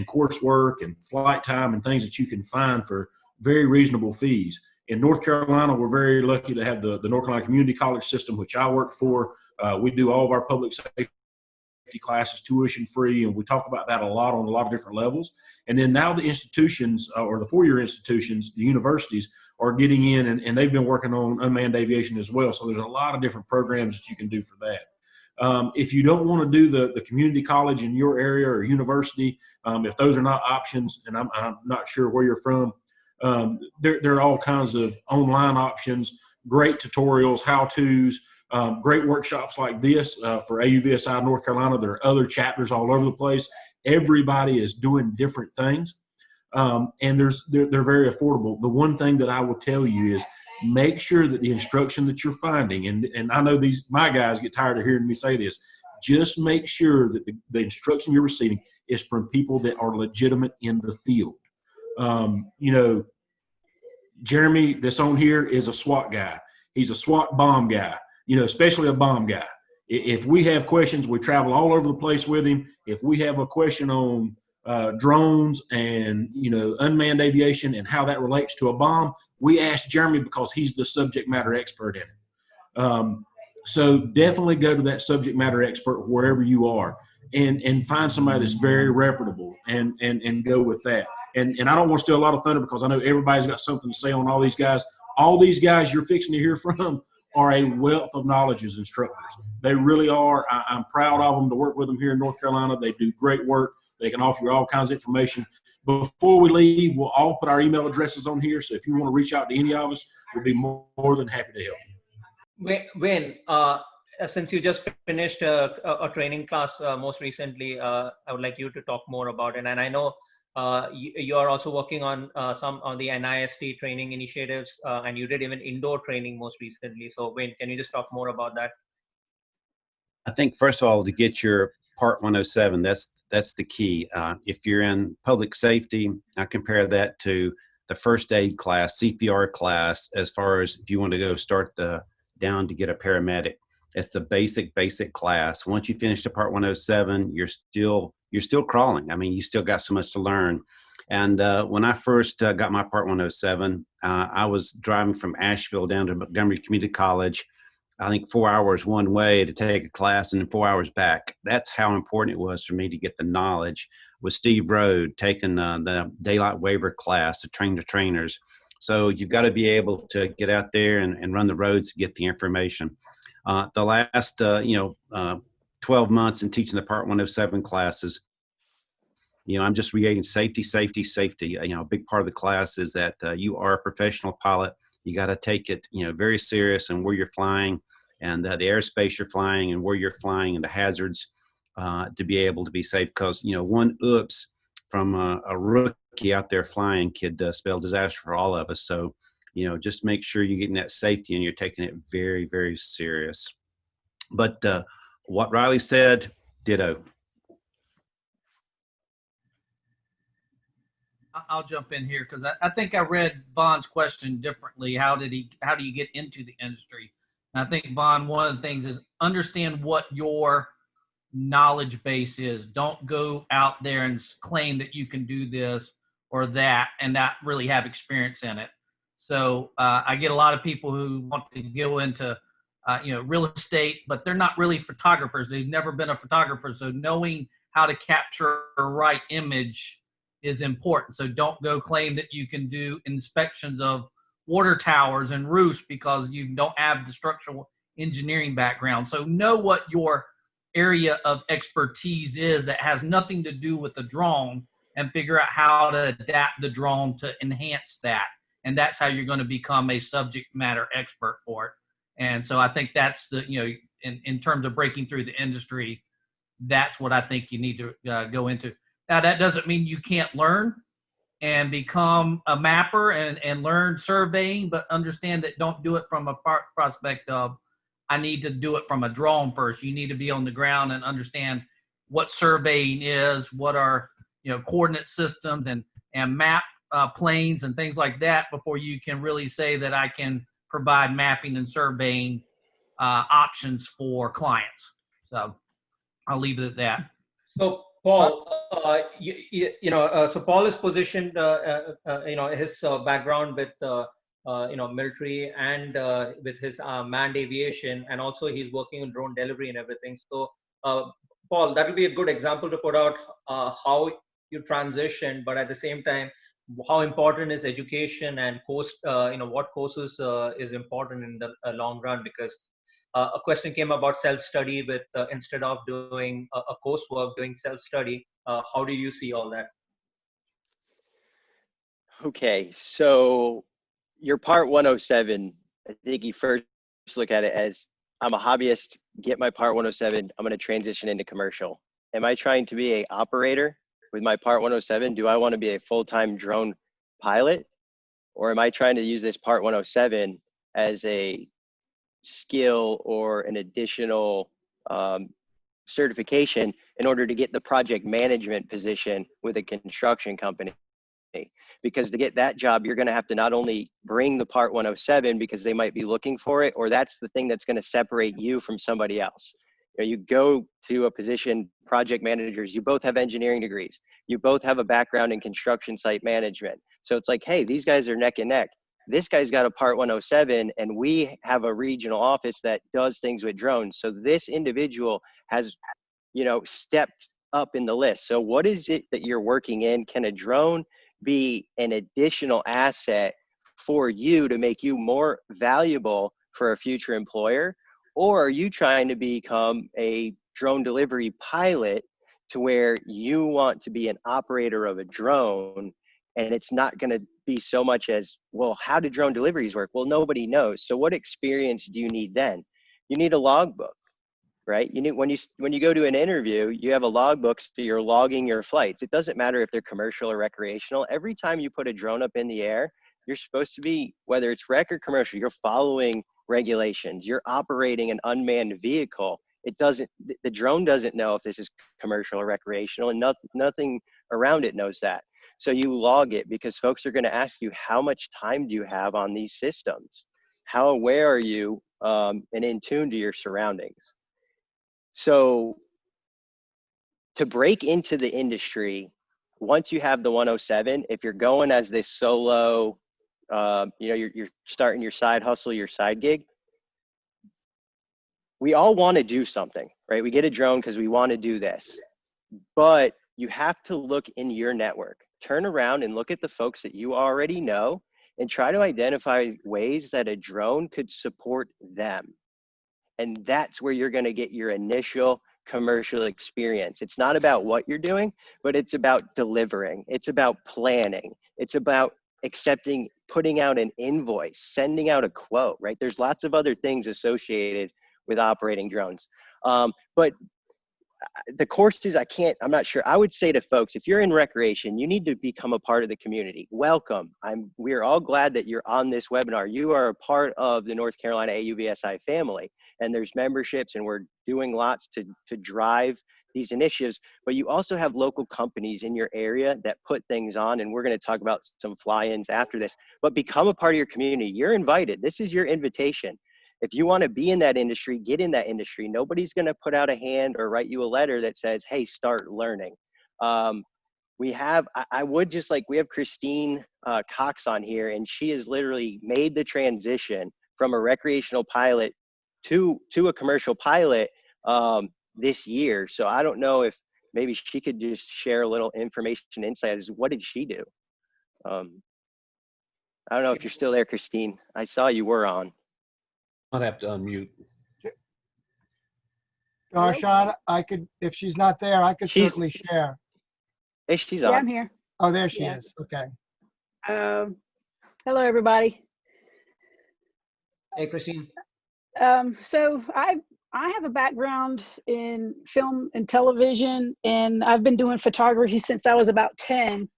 coursework and flight time and things that you can find for very reasonable fees. In North Carolina, we're very lucky to have the North Carolina Community College system, which I work for. We do all of our public safety classes tuition free, and we talk about that a lot on a lot of different levels. And then now the institutions, or the four-year institutions, the universities, are getting in, and they've been working on unmanned aviation as well. So there's a lot of different programs that you can do for that. If you don't want to do the community college in your area or university, if those are not options, and I'm not sure where you're from, there are all kinds of online options, great tutorials, how-tos, great workshops like this for AUVSI North Carolina. There are other chapters all over the place. Everybody is doing different things, and they're very affordable. The one thing that I will tell you is make sure that the instruction that you're finding, and I know my guys get tired of hearing me say this, just make sure that the instruction you're receiving is from people that are legitimate in the field. Jeremy that's on here is a SWAT guy. He's a SWAT bomb guy, especially a bomb guy. If we have questions, we travel all over the place with him. If we have a question on drones and, unmanned aviation and how that relates to a bomb, we ask Jeremy because he's the subject matter expert in it. So definitely go to that subject matter expert wherever you are and find somebody that's very reputable and go with that. And I don't want to steal a lot of thunder because I know everybody's got something to say on all these guys. All these guys you're fixing to hear from are a wealth of knowledge as instructors. They really are. I'm proud of them to work with them here in North Carolina. They do great work. They can offer you all kinds of information. Before we leave, we'll all put our email addresses on here. So if you want to reach out to any of us, we'll be more than happy to help you. Wayne, since you just finished a training class most recently, I would like you to talk more about it. And I know you are also working on some on the NIST training initiatives, and you did even indoor training most recently. So Wayne, can you just talk more about that? I think first of all, to get your Part 107, that's the key. If you're in public safety, I compare that to the first aid class, CPR class, as far as if you want to go start down to get a paramedic. It's the basic class. Once you finish the Part 107, you're still crawling. I mean, you still got so much to learn. And when I first got my Part 107, I was driving from Asheville down to Montgomery Community College, I think 4 hours one way to take a class and then 4 hours back. That's how important it was for me to get the knowledge. With Steve Rode taking the daylight waiver class to train the trainers. So you've got to be able to get out there and run the roads to get the information. The last 12 months in teaching the Part 107 classes, I'm just reiterating safety. A big part of the class is that you are a professional pilot. You got to take it, very serious, and where you're flying and the airspace you're flying and where you're flying and the hazards to be able to be safe. Because, one oops from a rookie out there flying could spell disaster for all of us. So, just make sure you're getting that safety and you're taking it very, very serious. But what Riley said, ditto. I'll jump in here because I think I read Von's question differently. How do you get into the industry? And I think, Von, one of the things is understand what your knowledge base is. Don't go out there and claim that you can do this or that and not really have experience in it. So I get a lot of people who want to go into real estate, but they're not really photographers. They've never been a photographer. So knowing how to capture the right image is important. So don't go claim that you can do inspections of water towers and roofs because you don't have the structural engineering background. So know what your area of expertise is that has nothing to do with the drone and figure out how to adapt the drone to enhance that. And that's how you're going to become a subject matter expert for it. And so I think that's in terms of breaking through the industry, that's what I think you need to go into. Now, that doesn't mean you can't learn and become a mapper and learn surveying, but understand that don't do it from a prospect of, I need to do it from a drone first. You need to be on the ground and understand what surveying is, what are, coordinate systems and map planes and things like that before you can really say that I can provide mapping and surveying options for clients. So I'll leave it at that. So Paul, so Paul is positioned, his background with, military and with his manned aviation, and also he's working on drone delivery and everything. So, Paul, that will be a good example to put out how you transition, but at the same time, how important is education and what courses is important in the long run, because a question came about self-study with instead of doing a coursework, doing self-study. How do you see all that? Okay, so your Part 107, I think you first look at it as, I'm a hobbyist, get my Part 107, I'm going to transition into commercial. Am I trying to be an operator with my Part 107? Do I want to be a full-time drone pilot? Or am I trying to use this Part 107 as a skill or an additional certification in order to get the project management position with a construction company? Because to get that job, you're going to have to not only bring the Part 107 because they might be looking for it, or that's the thing that's going to separate you from somebody else. You go to a position, project managers, you both have engineering degrees. You both have a background in construction site management. So it's like, hey, these guys are neck and neck. This guy's got a Part 107 and we have a regional office that does things with drones. So this individual has, stepped up in the list. So what is it that you're working in? Can a drone be an additional asset for you to make you more valuable for a future employer? Or are you trying to become a drone delivery pilot to where you want to be an operator of a drone, and it's not going to be so much as, well, how do drone deliveries work? Well, nobody knows. So what experience do you need then? You need a logbook, right? You need, when you go to an interview, you have a logbook, so you're logging your flights. It doesn't matter if they're commercial or recreational. Every time you put a drone up in the air, you're supposed to be, whether it's rec or commercial, you're following regulations. You're operating an unmanned vehicle. The drone doesn't know if this is commercial or recreational, and nothing around it knows that. So you log it, because folks are going to ask you, how much time do you have on these systems? How aware are you and in tune to your surroundings? So to break into the industry, once you have the 107, if you're going as this solo, you're starting your side hustle, your side gig, we all want to do something, right? We get a drone because we want to do this, but you have to look in your network. Turn around and look at the folks that you already know and try to identify ways that a drone could support them. And that's where you're going to get your initial commercial experience. It's not about what you're doing, but it's about delivering. It's about planning. It's about accepting, putting out an invoice, sending out a quote, right? There's lots of other things associated with operating drones. But the courses, I'm not sure. I would say to folks, if you're in recreation, you need to become a part of the community. Welcome. We're all glad that you're on this webinar. You are a part of the North Carolina AUVSI family, and there's memberships, and we're doing lots to drive these initiatives. But you also have local companies in your area that put things on, and we're going to talk about some fly-ins after this. But become a part of your community. You're invited. This is your invitation. If you want to be in that industry, get in that industry. Nobody's going to put out a hand or write you a letter that says, hey, start learning. We have Christine Cox on here, and she has literally made the transition from a recreational pilot to a commercial pilot this year. So I don't know if maybe she could just share a little information, insight as what did she do? I don't know if you're still there, Christine. I saw you were on. I'd have to unmute. Darshan, I could, if she's not there, I could certainly share. Hey, she's Yeah, on. I'm here. Oh, there she Yeah. is. Okay. Hello, everybody. Hey, Christine. So I have a background in film and television, and I've been doing photography since I was about 10.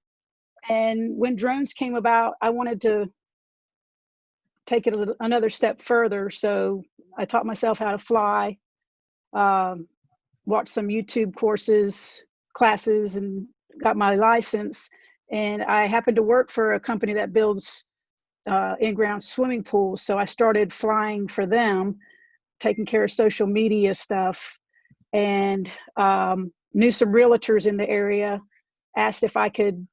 And when drones came about, I wanted to take it another step further. So I taught myself how to fly, watched some YouTube classes, and got my license. And I happened to work for a company that builds in-ground swimming pools. So I started flying for them, taking care of social media stuff, and knew some realtors in the area, asked if I could,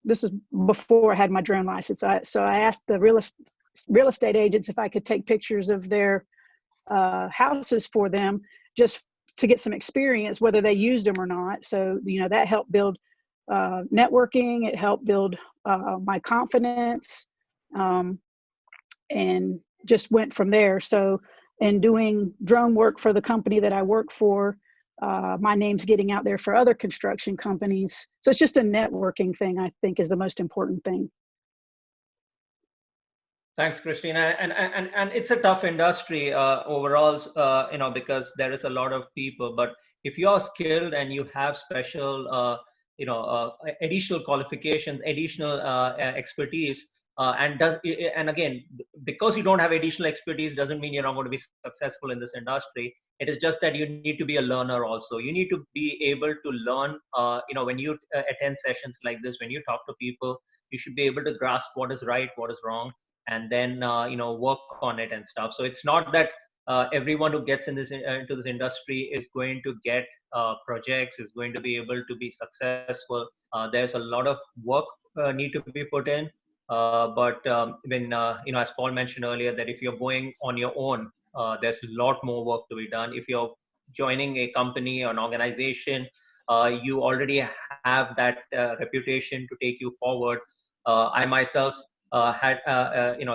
this was before I had my drone license. So I asked the real estate agents if I could take pictures of their houses for them, just to get some experience, whether they used them or not. So, that helped build networking. It helped build my confidence, and just went from there. So in doing drone work for the company that I work for, my name's getting out there for other construction companies. So it's just a networking thing, I think, is the most important thing. Thanks, Christina. And it's a tough industry overall, because there is a lot of people. But if you are skilled and you have special, additional qualifications, additional expertise, and again, because you don't have additional expertise doesn't mean you're not going to be successful in this industry. It is just that you need to be a learner also. You need to be able to learn, when you attend sessions like this, when you talk to people, you should be able to grasp what is right, what is wrong, and then work on it and stuff. So it's not that everyone who gets into this industry is going to get projects, is going to be able to be successful. There's a lot of work need to be put in. But when as Paul mentioned earlier, that if you're going on your own, there's a lot more work to be done. If you're joining a company or an organization, you already have that reputation to take you forward. I myself had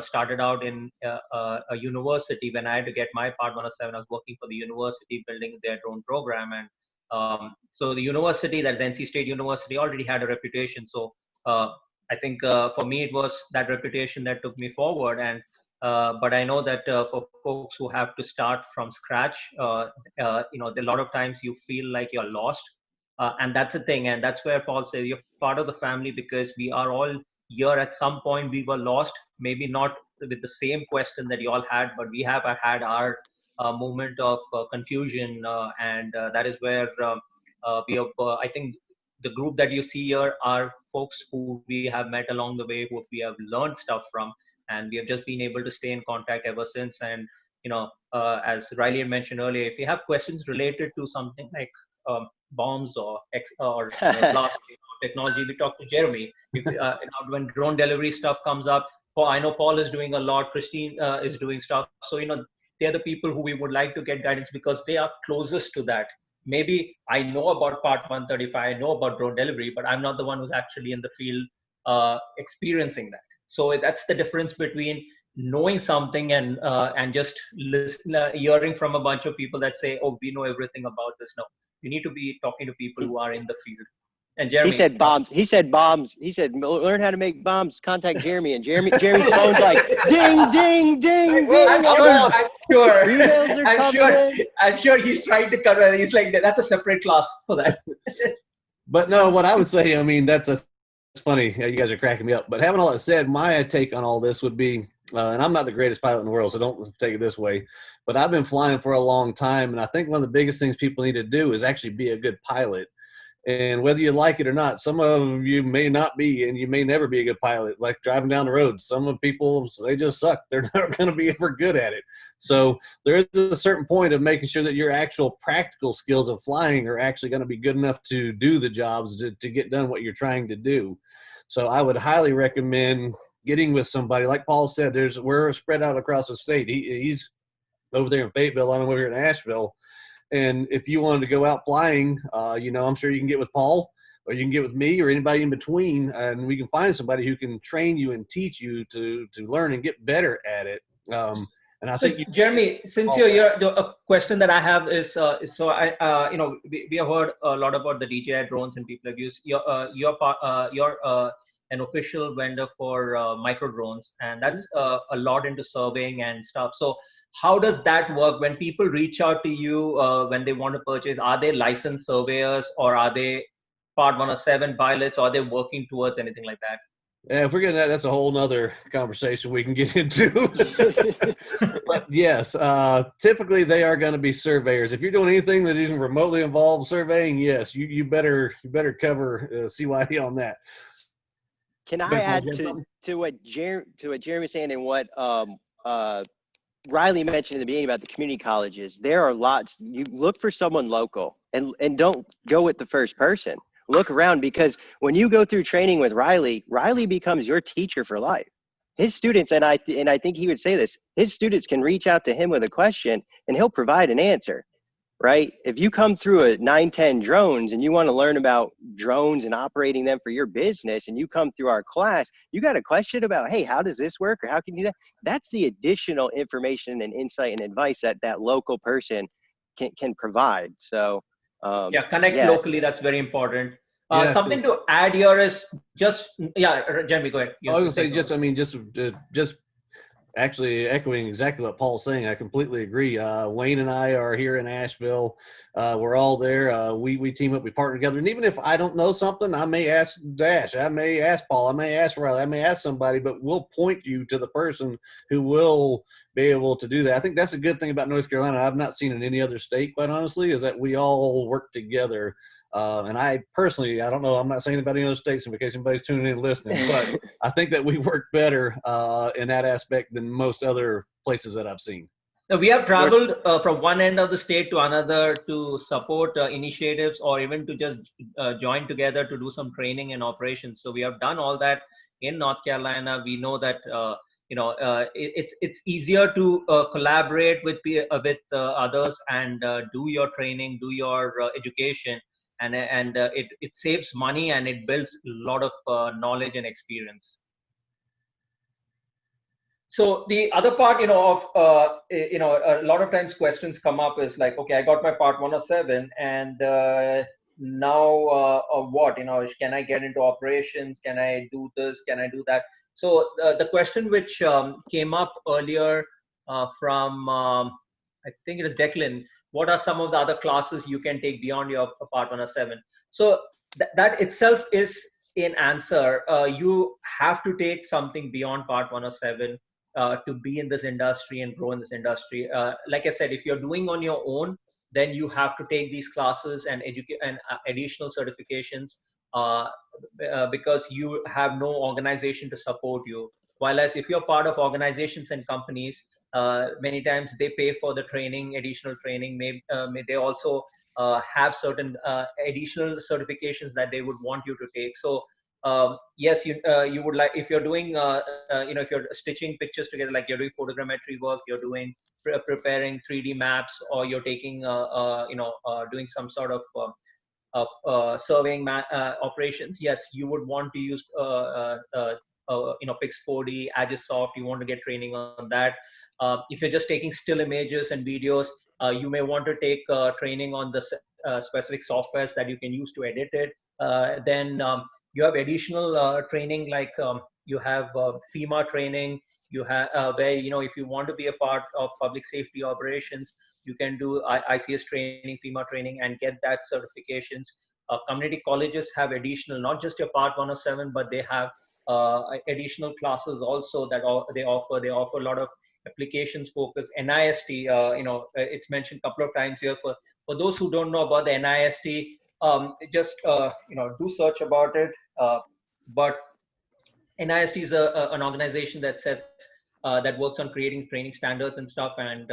started out in a university. When I had to get my Part 107, I was working for the university building their drone program, and So the university, that's NC State University, already had a reputation. So I think for me, it was that reputation that took me forward. And but I know that for folks who have to start from scratch, a lot of times you feel like you're lost. And that's the thing. And that's where Paul says you're part of the family, because we are all here at some point. We were lost, maybe not with the same question that you all had, but we have had our moment of confusion. And that is where we have, I think the group that you see here are folks who we have met along the way, who we have learned stuff from. And we have just been able to stay in contact ever since. And, as Riley had mentioned earlier, if you have questions related to something like bombs or blast technology, we talk to Jeremy. If, when drone delivery stuff comes up, I know Paul is doing a lot, Christine is doing stuff. So, they're the people who we would like to get guidance, because they are closest to that. Maybe I know about Part 135, I know about drone delivery, but I'm not the one who's actually in the field experiencing that. So that's the difference between knowing something and just hearing from a bunch of people that say, oh, we know everything about this. No, you need to be talking to people who are in the field. And Jeremy, he said bombs. He said bombs. He said, learn how to make bombs. Contact Jeremy. And Jeremy's phone's like, ding, ding, ding, ding. I'm sure he's trying to cover. He's like, that's a separate class for that. But no, what I would say, I mean, it's funny. You guys are cracking me up. But having all that said, my take on all this would be, and I'm not the greatest pilot in the world, so don't take it this way, but I've been flying for a long time. And I think one of the biggest things people need to do is actually be a good pilot. And whether you like it or not, some of you may not be, and you may never be a good pilot, like driving down the road. Some of people, they just suck. They're not going to be ever good at it. So there is a certain point of making sure that your actual practical skills of flying are actually going to be good enough to do the jobs, to get done what you're trying to do. So I would highly recommend getting with somebody. Like Paul said, we're spread out across the state. He's over there in Fayetteville, I'm over here in Asheville. And if you wanted to go out flying, I'm sure you can get with Paul, or you can get with me, or anybody in between, and we can find somebody who can train you and teach you to learn and get better at it. And I think, Jeremy, since you're here, a question that I have is, we have heard a lot about the DJI drones and people have used. You're an official vendor for micro drones, and that's a lot into surveying and stuff. So how does that work when people reach out to you when they want to purchase? Are they licensed surveyors, or are they Part 107 pilots, or are they working towards anything like that? Yeah, if we're getting that's a whole nother conversation we can get into. But yes, typically they are going to be surveyors. If you're doing anything that isn't remotely involved surveying, yes, you better cover CYE on that. Can I add to what Jeremy's saying and what Riley mentioned in the beginning about the community colleges? There are lots. You look for someone local, and don't go with the first person. Look around, because when you go through training with Riley becomes your teacher for life. His students, and I think he would say this, his students can reach out to him with a question and he'll provide an answer, right? If you come through a 910 drones and you want to learn about drones and operating them for your business, and you come through our class, you got a question about, hey, how does this work, or how can you do that? That's the additional information and insight and advice that local person can provide. So connect locally. That's very important. Something to add here is Jeremy, go ahead. I was going to say, just actually echoing exactly what Paul's saying. I completely agree. Wayne and I are here in Asheville. We're all there. We team up, we partner together. And even if I don't know something, I may ask Dash, I may ask Paul, I may ask Riley, I may ask somebody, but we'll point you to the person who will be able to do that. I think that's a good thing about North Carolina. I've not seen in any other state, quite honestly, is that we all work together. And I personally, I don't know, I'm not saying about any other states in case anybody's tuning in and listening, but I think that we work better in that aspect than most other places that I've seen. Now, we have traveled from one end of the state to another to support initiatives, or even to just join together to do some training and operations. So we have done all that in North Carolina. We know that it's easier to collaborate with others and do your training, do your education. And it saves money, and it builds a lot of knowledge and experience. So the other part, of a lot of times questions come up is like, okay, I got my part 107, and now what? Can I get into operations? Can I do this? Can I do that? So the question which came up earlier from I think it is Declan. What are some of the other classes you can take beyond your part 107? So that itself is an answer. You have to take something beyond part 107 to be in this industry and grow in this industry. Like I said, if you're doing on your own, then you have to take these classes and educate and additional certifications because you have no organization to support you. While as if you're part of organizations and companies, many times they pay for the training, additional training. Maybe they also have certain additional certifications that they would want you to take. So yes, you would like, if you're doing if you're stitching pictures together, like you're doing photogrammetry work, you're doing preparing 3D maps, or you're taking doing some sort of surveying operations, yes, you would want to use Pix4D, Agisoft. You want to get training on that. If you're just taking still images and videos, you may want to take training on the specific softwares that you can use to edit it. Then you have additional training, like you have FEMA training. You have where, if you want to be a part of public safety operations, you can do ICS training, FEMA training, and get that certifications. Community colleges have additional, not just your part 107, but they have additional classes also that they offer. They offer a lot of applications focus. NIST, it's mentioned a couple of times here. For those who don't know about the NIST, just do search about it. But NIST is an organization that that works on creating training standards and stuff. And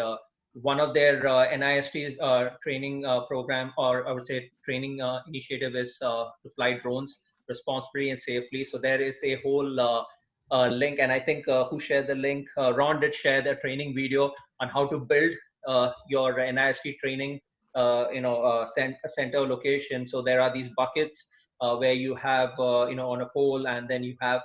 one of their NIST training program, or I would say training initiative, is to fly drones responsibly and safely. So there is a whole link, and I think who shared the link? Ron did share the training video on how to build your NIST training center location. So there are these buckets where you have on a pole, and then you have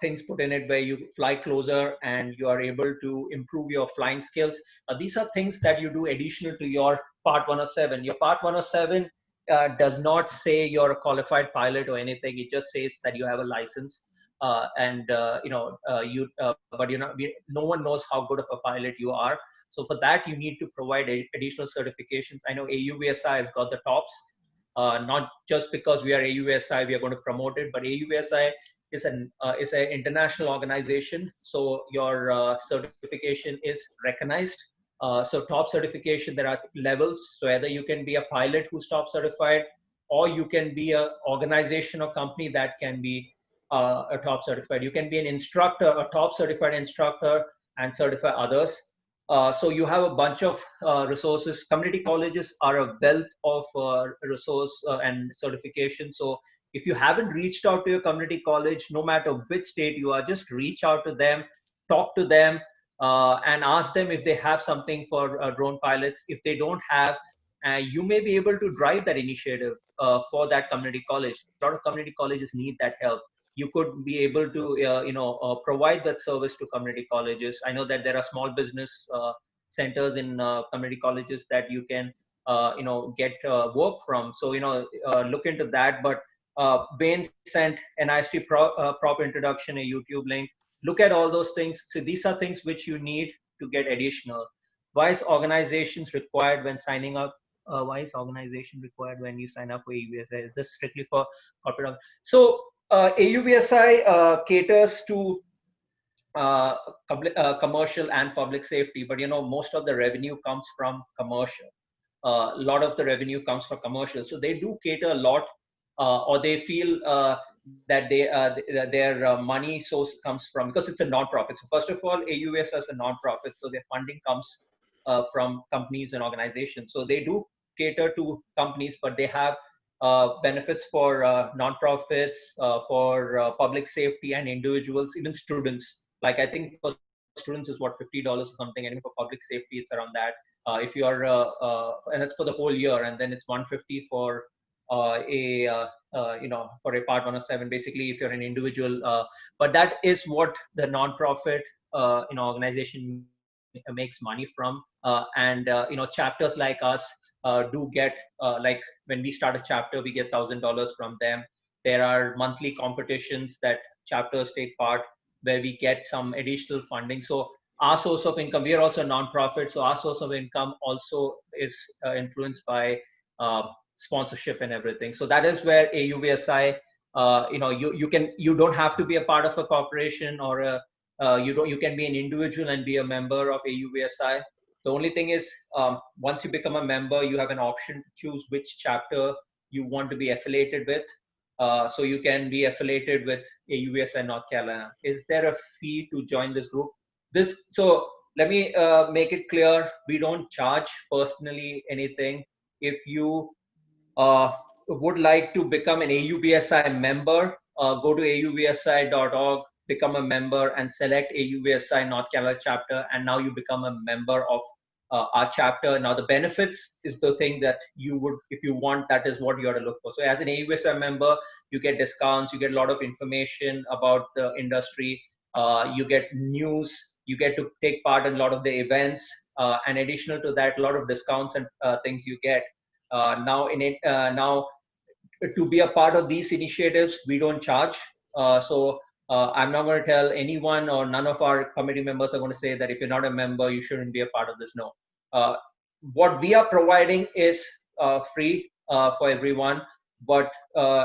things put in it where you fly closer and you are able to improve your flying skills. These are things that you do additional to your part 107. Your part 107 does not say you're a qualified pilot or anything. It just says that you have a license. But no one knows how good of a pilot you are. So for that, you need to provide additional certifications. I know AUVSI has got the tops, not just because we are AUVSI, we are going to promote it, but AUVSI is an international organization. So your certification is recognized. So top certification, there are levels. So either you can be a pilot who's top certified, or you can be an organization or company that can be a top certified. You can be an instructor, a top certified instructor, and certify others. So you have a bunch of resources. Community colleges are a wealth of resource and certification. So if you haven't reached out to your community college, no matter which state you are, just reach out to them, talk to them, and ask them if they have something for drone pilots. If they don't have, you may be able to drive that initiative for that community college. A lot of community colleges need that help. You could be able to provide that service to community colleges. I know that there are small business centers in community colleges that you can get work from. So look into that. But Wayne sent NIST prop introduction, a YouTube link. Look at all those things. So these are things which you need to get additional. Why is organizations required when signing up? Why is organization required when you sign up for AUVSI? Is this strictly for corporate? So AUVSI caters to commercial and public safety, but most of the revenue comes from commercial. A lot of the revenue comes from commercial. So they do cater a lot, or they feel that their money source comes from, because it's a non-profit. So first of all, AUVSI is a non-profit, so their funding comes from companies and organizations. So they do cater to companies, but they have benefits for non-profits, for public safety and individuals, even students. Like I think for students is what, $50 or something, and for public safety it's around that. If you are, and that's for the whole year, and then it's $150 for a for a Part 107, basically if you're an individual. But that is what the nonprofit organization makes money from. And chapters like us do get, like when we start a chapter, we get $1,000 from them. There are monthly competitions that chapters take part where we get some additional funding. So our source of income, we are also a nonprofit, so our source of income also is influenced by sponsorship and everything. So that is where AUVSI, you don't have to be a part of a corporation or you can be an individual and be a member of AUVSI. The only thing is, once you become a member, you have an option to choose which chapter you want to be affiliated with. So you can be affiliated with AUVSI North Carolina. Is there a fee to join this group? So let me make it clear, we don't charge personally anything. If you would like to become an AUVSI member, go to auvsi.org, become a member and select AUVSI North Carolina chapter, and now you become a member of our chapter. Now the benefits is the thing that you would, if you want, that is what you ought to look for. So as an AUVSI member, you get discounts, you get a lot of information about the industry, you get news, you get to take part in a lot of the events, and additional to that, a lot of discounts and things you get. Now to be a part of these initiatives, we don't charge. So I'm not going to tell anyone, or none of our committee members are going to say that if you're not a member, you shouldn't be a part of this. No. What we are providing is free for everyone. But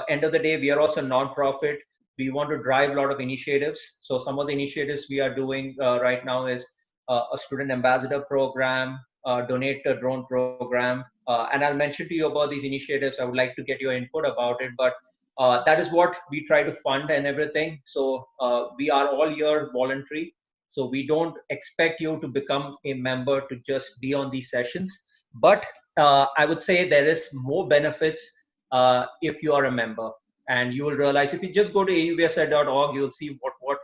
end of the day, we are also a nonprofit. We want to drive a lot of initiatives. So some of the initiatives we are doing right now is a student ambassador program, donate a drone program. And I'll mention to you about these initiatives. I would like to get your input about it, but that is what we try to fund and everything. So we are all here voluntary. So we don't expect you to become a member to just be on these sessions. But I would say there is more benefits if you are a member. And you will realize, if you just go to auvsi.org, you'll see what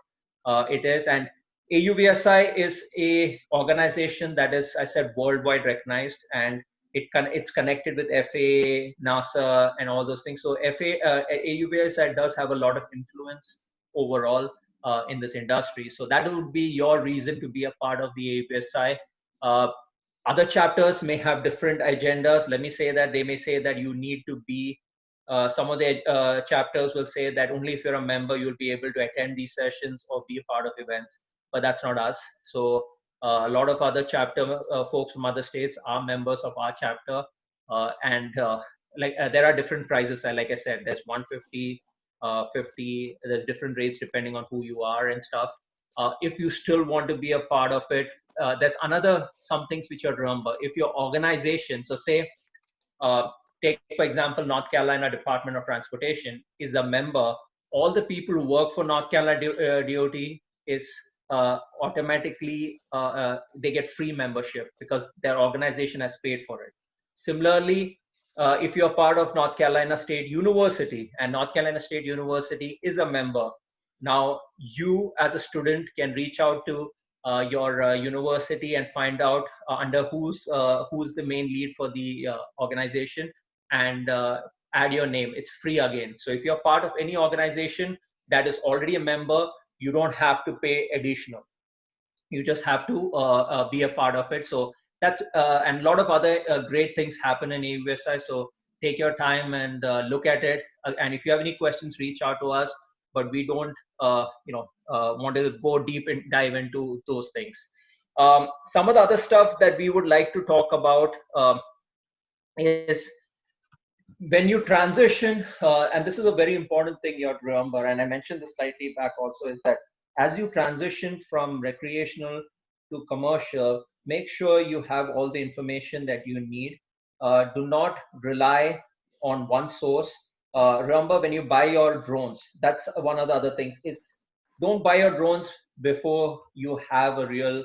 it is. And AUVSI is a organization that is, I said, worldwide recognized, and it's connected with FAA, NASA, and all those things. So AUVSI does have a lot of influence overall in this industry. So that would be your reason to be a part of the AUVSI. Other chapters may have different agendas. Let me say that they may say that you need to be, some of the chapters will say that only if you're a member, you'll be able to attend these sessions or be a part of events, but that's not us. So a lot of other chapter folks from other states are members of our chapter. And there are different prices. Like I said, there's 150, 50, there's different rates depending on who you are and stuff. If you still want to be a part of it, there's some things which you remember. If your organization, so say, take for example, North Carolina Department of Transportation is a member, all the people who work for North Carolina DOT is automatically, they get free membership because their organization has paid for it. Similarly, if you're part of North Carolina State University, and North Carolina State University is a member, now you as a student can reach out to your university and find out under who's the main lead for the organization, and add your name. It's free again. So if you're part of any organization that is already a member, you don't have to pay additional. You just have to be a part of it. So that's and a lot of other great things happen in AUVSI. So take your time and look at it. And if you have any questions, reach out to us. But we don't want to go deep and dive into those things. Some of the other stuff that we would like to talk about is when you transition, and this is a very important thing you have to remember, and I mentioned this slightly back also, is that as you transition from recreational to commercial, make sure you have all the information that you need. Do not rely on one source. Remember, when you buy your drones, that's one of the other things. Don't buy your drones before you have a real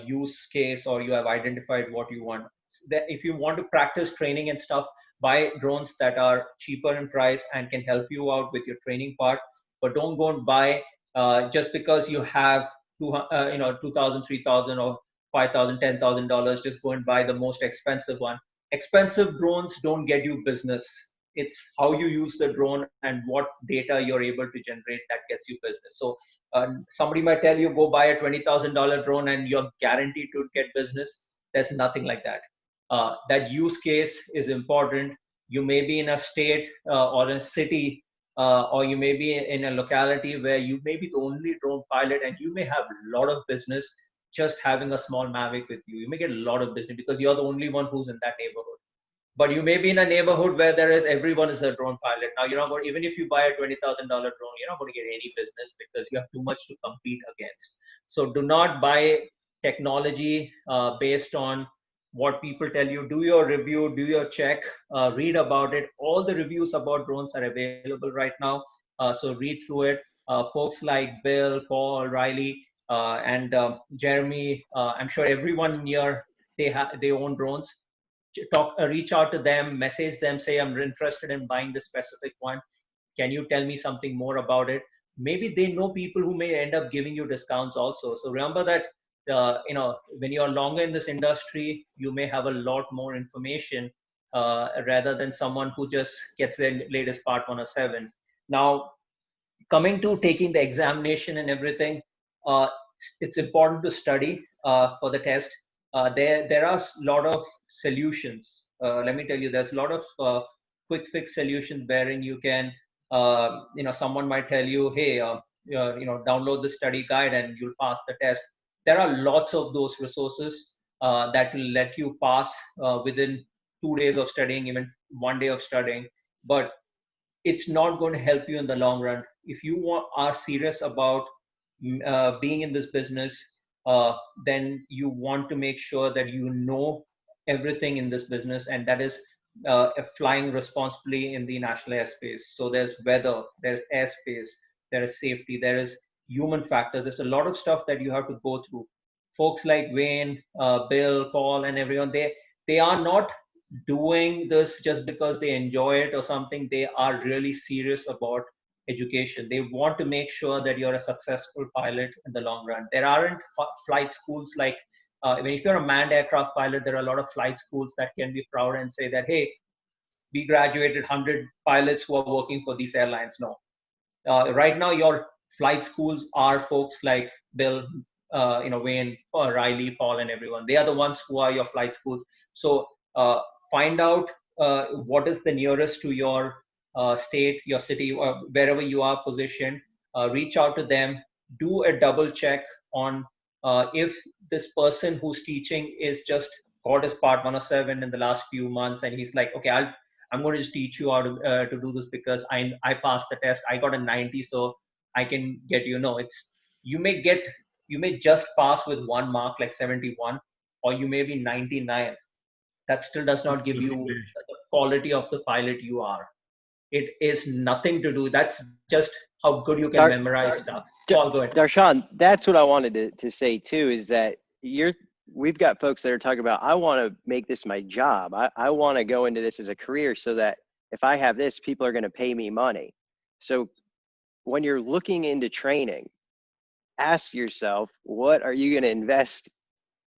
use case or you have identified what you want. If you want to practice training and stuff, buy drones that are cheaper in price and can help you out with your training part. But don't go and buy just because you have $2,000, $3,000 or $5,000, $10,000. Just go and buy the most expensive one. Expensive drones don't get you business It's how you use the drone and what data you're able to generate that gets you business. So somebody might tell you, go buy a $20,000 drone and you're guaranteed to get business. There's nothing like that. That use case is important. You may be in a state or a city, or you may be in a locality where you may be the only drone pilot, and you may have a lot of business just having a small Mavic with you. You may get a lot of business because you're the only one who's in that neighborhood. But you may be in a neighborhood where everyone is a drone pilot. Now, you're not going, even if you buy a $20,000 drone, you're not going to get any business because you have too much to compete against. So do not buy technology based on what people tell you. Do your review, do your check, read about it. All the reviews about drones are available right now. So read through it. Folks like Bill, Paul, Riley, and Jeremy, I'm sure everyone here, they own drones. Reach out to them, message them, say, I'm interested in buying this specific one. Can you tell me something more about it? Maybe they know people who may end up giving you discounts also. So remember that, when you're longer in this industry, you may have a lot more information rather than someone who just gets their latest Part 107. Now, coming to taking the examination and everything, it's important to study for the test. There are a lot of solutions. Let me tell you, there's a lot of quick fix solutions wherein you can, someone might tell you, hey, download the study guide and you'll pass the test. There are lots of those resources that will let you pass within 2 days of studying, even 1 day of studying. But it's not going to help you in the long run. If you are serious about being in this business, then you want to make sure that you know everything in this business, and that is flying responsibly in the national airspace. So there's weather, there's airspace, there is safety, there is human factors. There's a lot of stuff that you have to go through. Folks like Wayne, Bill, Paul, and everyone, they are not doing this just because they enjoy it or something. They are really serious about education. They want to make sure that you're a successful pilot in the long run. There aren't flight schools like, if you're a manned aircraft pilot, there are a lot of flight schools that can be proud and say that, hey, we graduated 100 pilots who are working for these airlines. No. Right now, your flight schools are folks like Bill, Wayne, Riley, Paul, and everyone. They are the ones who are your flight schools. So find out what is the nearest to your state, your city, or wherever you are positioned. Reach out to them. Do a double check on if this person who's teaching is just got his Part 107 in the last few months, and he's like, okay, I'm going to just teach you how to do this because I passed the test. I got a 90, so I can get you may just pass with one mark, like 71, or you may be 99. That still does not give you the quality of the pilot you are. It is nothing to do. That's just how good you can memorize stuff. Paul, go ahead. Darshan, that's what I wanted to say too, is that we've got folks that are talking about, I want to make this my job. I want to go into this as a career so that if I have this, people are going to pay me money. So when you're looking into training, ask yourself, what are you going to invest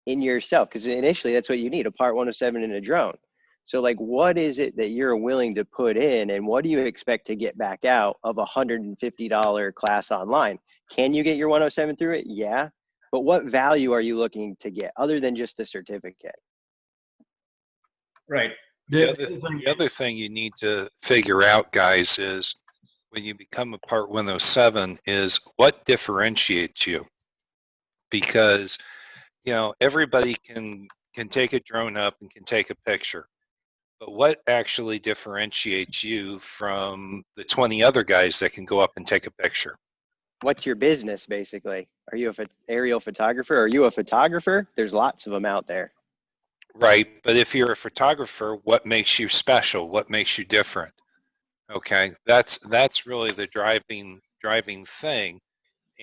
in yourself? Because initially that's what you need, a Part 107 in a drone. So like, what is it that you're willing to put in, and what do you expect to get back out of a $150 class online? Can you get your 107 through it? Yeah. But what value are you looking to get other than just a certificate? Right. The other thing you need to figure out, guys, is when you become a Part 107 is what differentiates you. Because, everybody can take a drone up and can take a picture. But what actually differentiates you from the 20 other guys that can go up and take a picture? What's your business, basically? Are you an aerial photographer? Are you a photographer? There's lots of them out there. Right. But if you're a photographer, what makes you special? What makes you different? Okay. That's really the driving thing.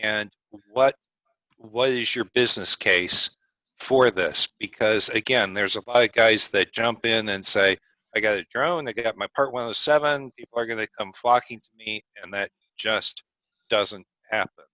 And what is your business case for this? Because again, there's a lot of guys that jump in and say, I got a drone, I got my Part 107, people are going to come flocking to me, and that just doesn't happen.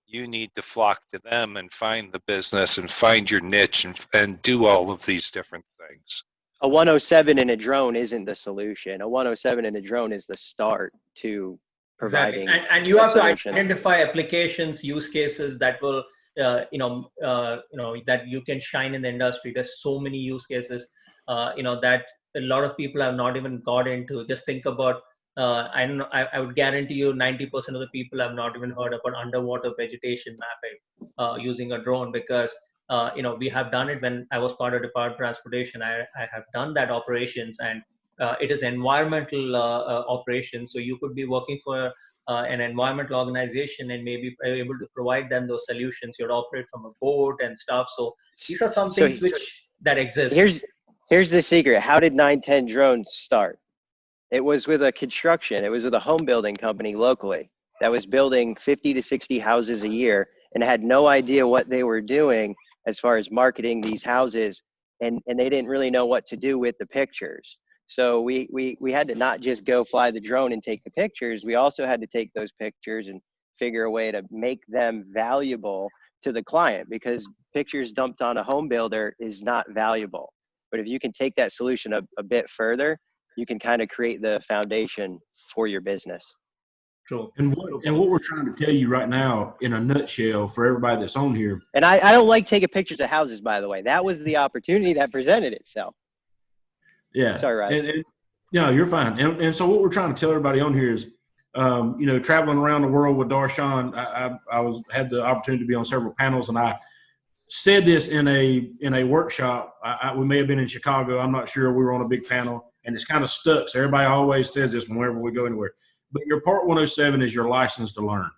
You need to flock to them and find the business and find your niche and do all of these different things. A 107 in a drone isn't the solution. A 107 in a drone is the start to providing. Exactly. And you a have to solution. identify applications, use cases that will, that you can shine in the industry. There's so many use cases, that a lot of people have not even got into. Just think about, I don't know, I would guarantee you 90% of the people have not even heard about underwater vegetation mapping using a drone, because we have done it when I was part of Department of Transportation. I have done that operations, and it is environmental operations. So you could be working for an environmental organization and maybe able to provide them those solutions. You'd operate from a boat and stuff. So these are some things that exist. Here's the secret. How did 910 drones start? It was with a construction. It was with a home building company locally that was building 50 to 60 houses a year and had no idea what they were doing as far as marketing these houses. And they didn't really know what to do with the pictures. So we had to not just go fly the drone and take the pictures. We also had to take those pictures and figure a way to make them valuable to the client, because pictures dumped on a home builder is not valuable. But if you can take that solution a bit further, you can kind of create the foundation for your business. True. And what we're trying to tell you right now, in a nutshell, for everybody that's on here. And I don't like taking pictures of houses, by the way. That was the opportunity that presented itself. Yeah. Sorry, Ryan. And no, you're fine. And so what we're trying to tell everybody on here is, traveling around the world with Darshan, I had the opportunity to be on several panels, and I said this in a workshop. We may have been in Chicago. I'm not sure. We were on a big panel, and it's kind of stuck. So everybody always says this whenever we go anywhere. But your Part 107 is your license to learn.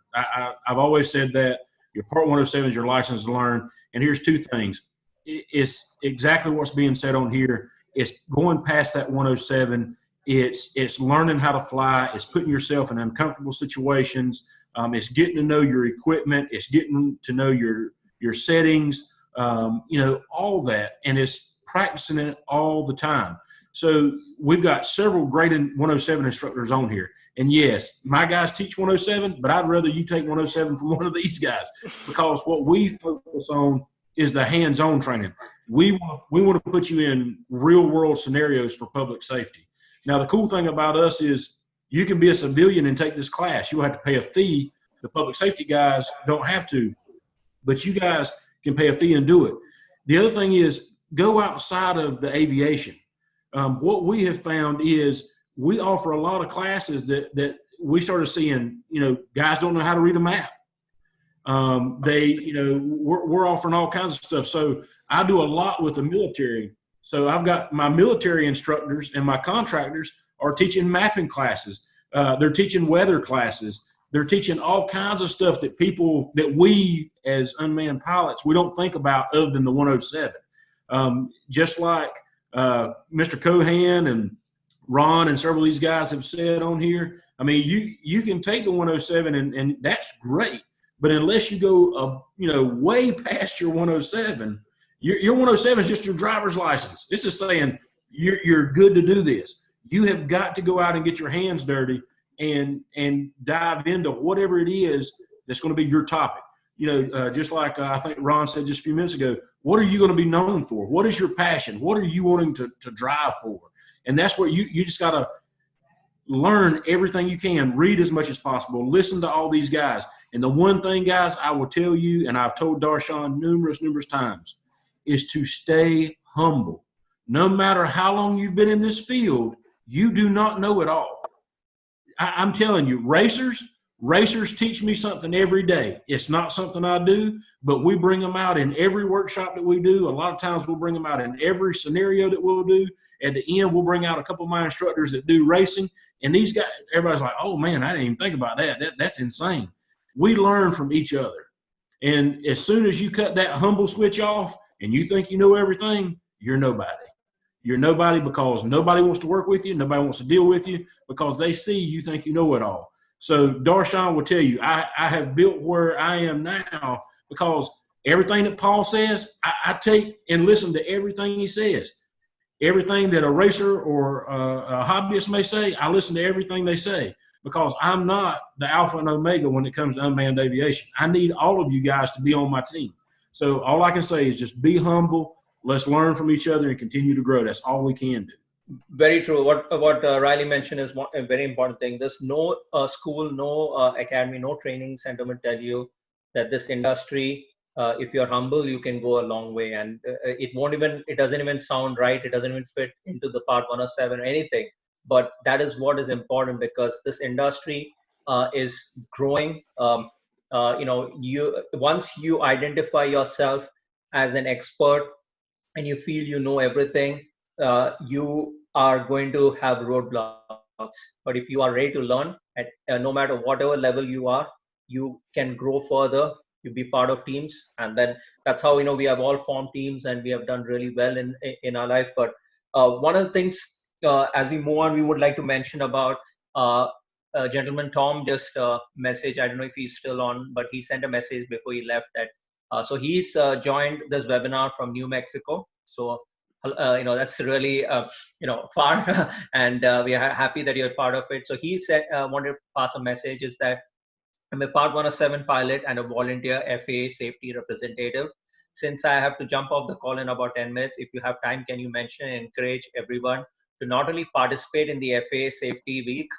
I've always said that. Your Part 107 is your license to learn. And here's two things. It's exactly what's being said on here. It's going past that 107. It's learning how to fly. It's putting yourself in uncomfortable situations. It's getting to know your equipment. It's getting to know your settings, all that. And it's practicing it all the time. So we've got several great 107 instructors on here. And yes, my guys teach 107, but I'd rather you take 107 from one of these guys, because what we focus on is the hands-on training. We want to put you in real-world scenarios for public safety. Now, the cool thing about us is you can be a civilian and take this class. You'll have to pay a fee. The public safety guys don't have to, but you guys can pay a fee and do it. The other thing is, go outside of the aviation. What we have found is we offer a lot of classes that we started seeing, guys don't know how to read a map. We're offering all kinds of stuff. So I do a lot with the military. So I've got my military instructors and my contractors are teaching mapping classes. They're teaching weather classes. They're teaching all kinds of stuff that we as unmanned pilots, we don't think about other than the 107. Just like Mr. Cohan and Ron and several of these guys have said on here. I mean, you can take the 107 and that's great, but unless you go, way past your 107, your 107 is just your driver's license. This is saying you're good to do this. You have got to go out and get your hands dirty and dive into whatever it is that's going to be your topic. Just like I think Ron said just a few minutes ago, what are you going to be known for? What is your passion? What are you wanting to drive for? And that's where you just got to learn everything you can, read as much as possible, listen to all these guys. And the one thing, guys, I will tell you, and I've told Darshan numerous times, is to stay humble. No matter how long you've been in this field, you do not know it all. I'm telling you, racers teach me something every day. It's not something I do, but we bring them out in every workshop that we do. A lot of times we'll bring them out in every scenario that we'll do. At the end, we'll bring out a couple of my instructors that do racing. And these guys, everybody's like, oh man, I didn't even think about that. That's insane. We learn from each other. And as soon as you cut that humble switch off and you think you know everything, you're nobody. You're nobody, because nobody wants to work with you. Nobody wants to deal with you because they see you think you know it all. So Darshan will tell you, I have built where I am now because everything that Paul says, I take and listen to everything he says. Everything that a racer or a hobbyist may say, I listen to everything they say, because I'm not the alpha and omega when it comes to unmanned aviation. I need all of you guys to be on my team. So all I can say is just be humble, let's learn from each other and continue to grow. That's all we can do. Very true. What Riley mentioned is a very important thing. There's no school, no academy, no training center will tell you that this industry, if you're humble, you can go a long way. And it doesn't even sound right. It doesn't even fit into the Part 107 or anything. But that is what is important, because this industry is growing. Once you identify yourself as an expert and you feel you know everything, you are going to have roadblocks. But if you are ready to learn, at no matter whatever level you are, you can grow further. You be part of teams, and then that's how we have all formed teams, and we have done really well in our life. But one of the things, as we move on, we would like to mention about gentleman Tom just message. I don't know if he's still on, but he sent a message before he left that so he's joined this webinar from New Mexico. So that's really far, and we are happy that you're part of it. So he said wanted to pass a message is that I'm a Part 107 pilot and a volunteer FAA safety representative. Since I have to jump off the call in about 10 minutes, if you have time, can you mention and encourage everyone to not only participate in the FAA Safety Week,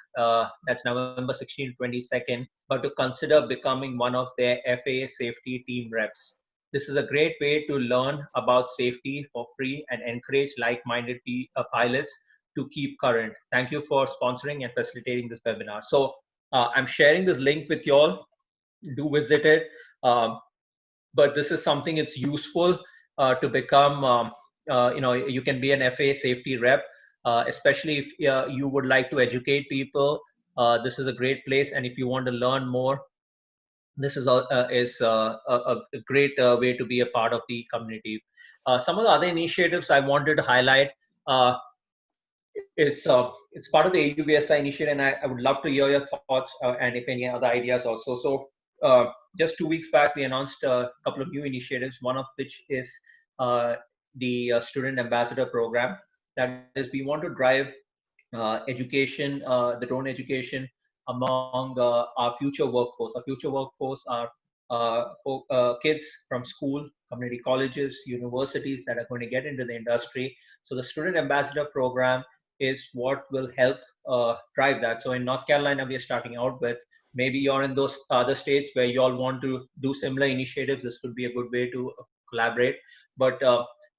that's November 16 to 22nd, but to consider becoming one of their FAA safety team reps. This is a great way to learn about safety for free and encourage like-minded pilots to keep current. Thank you for sponsoring and facilitating this webinar. So I'm sharing this link with you all. Do visit it. But this is something it's useful to become, you can be an FAA safety rep, especially if you would like to educate people. This is a great place. And if you want to learn more, this is a great way to be a part of the community. Some of the other initiatives I wanted to highlight it's part of the AUVSI initiative, and I would love to hear your thoughts and if any other ideas also. So just 2 weeks back, we announced a couple of new initiatives, one of which is the Student Ambassador Program. That is, we want to drive education, the drone education among our future workforce. Our future workforce are kids from school, community colleges, universities that are going to get into the industry. So the Student Ambassador Program is what will help drive that. So in North Carolina, we are starting out with, maybe you're in those other states where you all want to do similar initiatives. This could be a good way to collaborate. But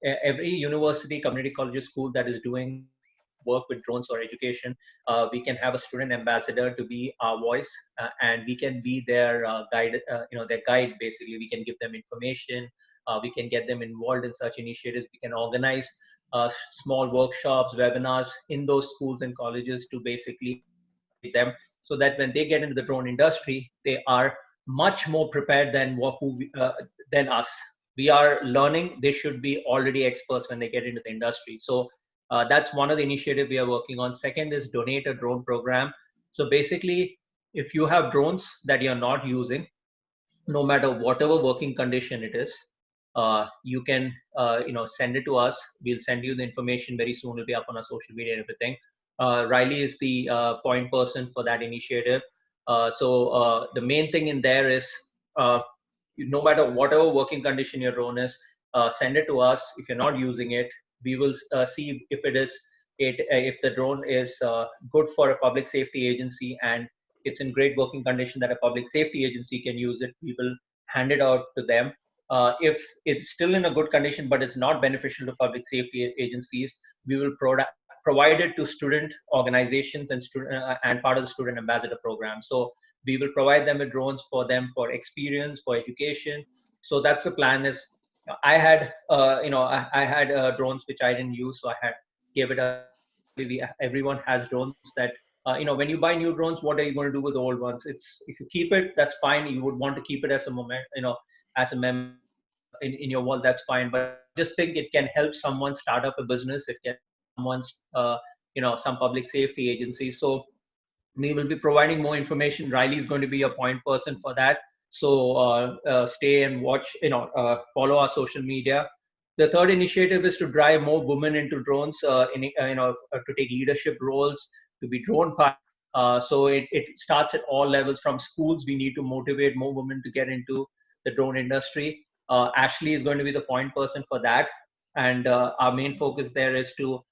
every university, community college, school that is doing work with drones or education, we can have a student ambassador to be our voice, and we can be their guide, their guide basically. We can give them information, we can get them involved in such initiatives. We can organize small workshops, webinars in those schools and colleges to basically them, so that when they get into the drone industry, they are much more prepared than us. We are learning. They should be already experts when they get into the industry. So that's one of the initiatives we are working on. Second is Donate a Drone program. So basically, if you have drones that you're not using, no matter whatever working condition it is, you can send it to us. We'll send you the information very soon. It'll be up on our social media and everything. Riley is the point person for that initiative. So the main thing in there is, no matter whatever working condition your drone is, send it to us. If you're not using it, we will see if if the drone is good for a public safety agency and it's in great working condition that a public safety agency can use it. We will hand it out to them. If it's still in a good condition but it's not beneficial to public safety agencies, we will provide it to student organizations and part of the Student Ambassador Program. So we will provide them with drones for experience, for education. So that's the plan. Is I had I had drones which I didn't use, so I gave it a. Everyone has drones that when you buy new drones, what are you going to do with the old ones? It's, if you keep it, that's fine. You would want to keep it as a moment, as a mem in your wall, that's fine. But just think it can help someone start up a business. It can someone's some public safety agency. So we will be providing more information. Riley is going to be a point person for that. So stay and watch, follow our social media. The third initiative is to drive more women into drones, to take leadership roles, to be drone pilots. So it starts at all levels. From schools, we need to motivate more women to get into the drone industry. Ashley is going to be the point person for that. And our main focus there is to,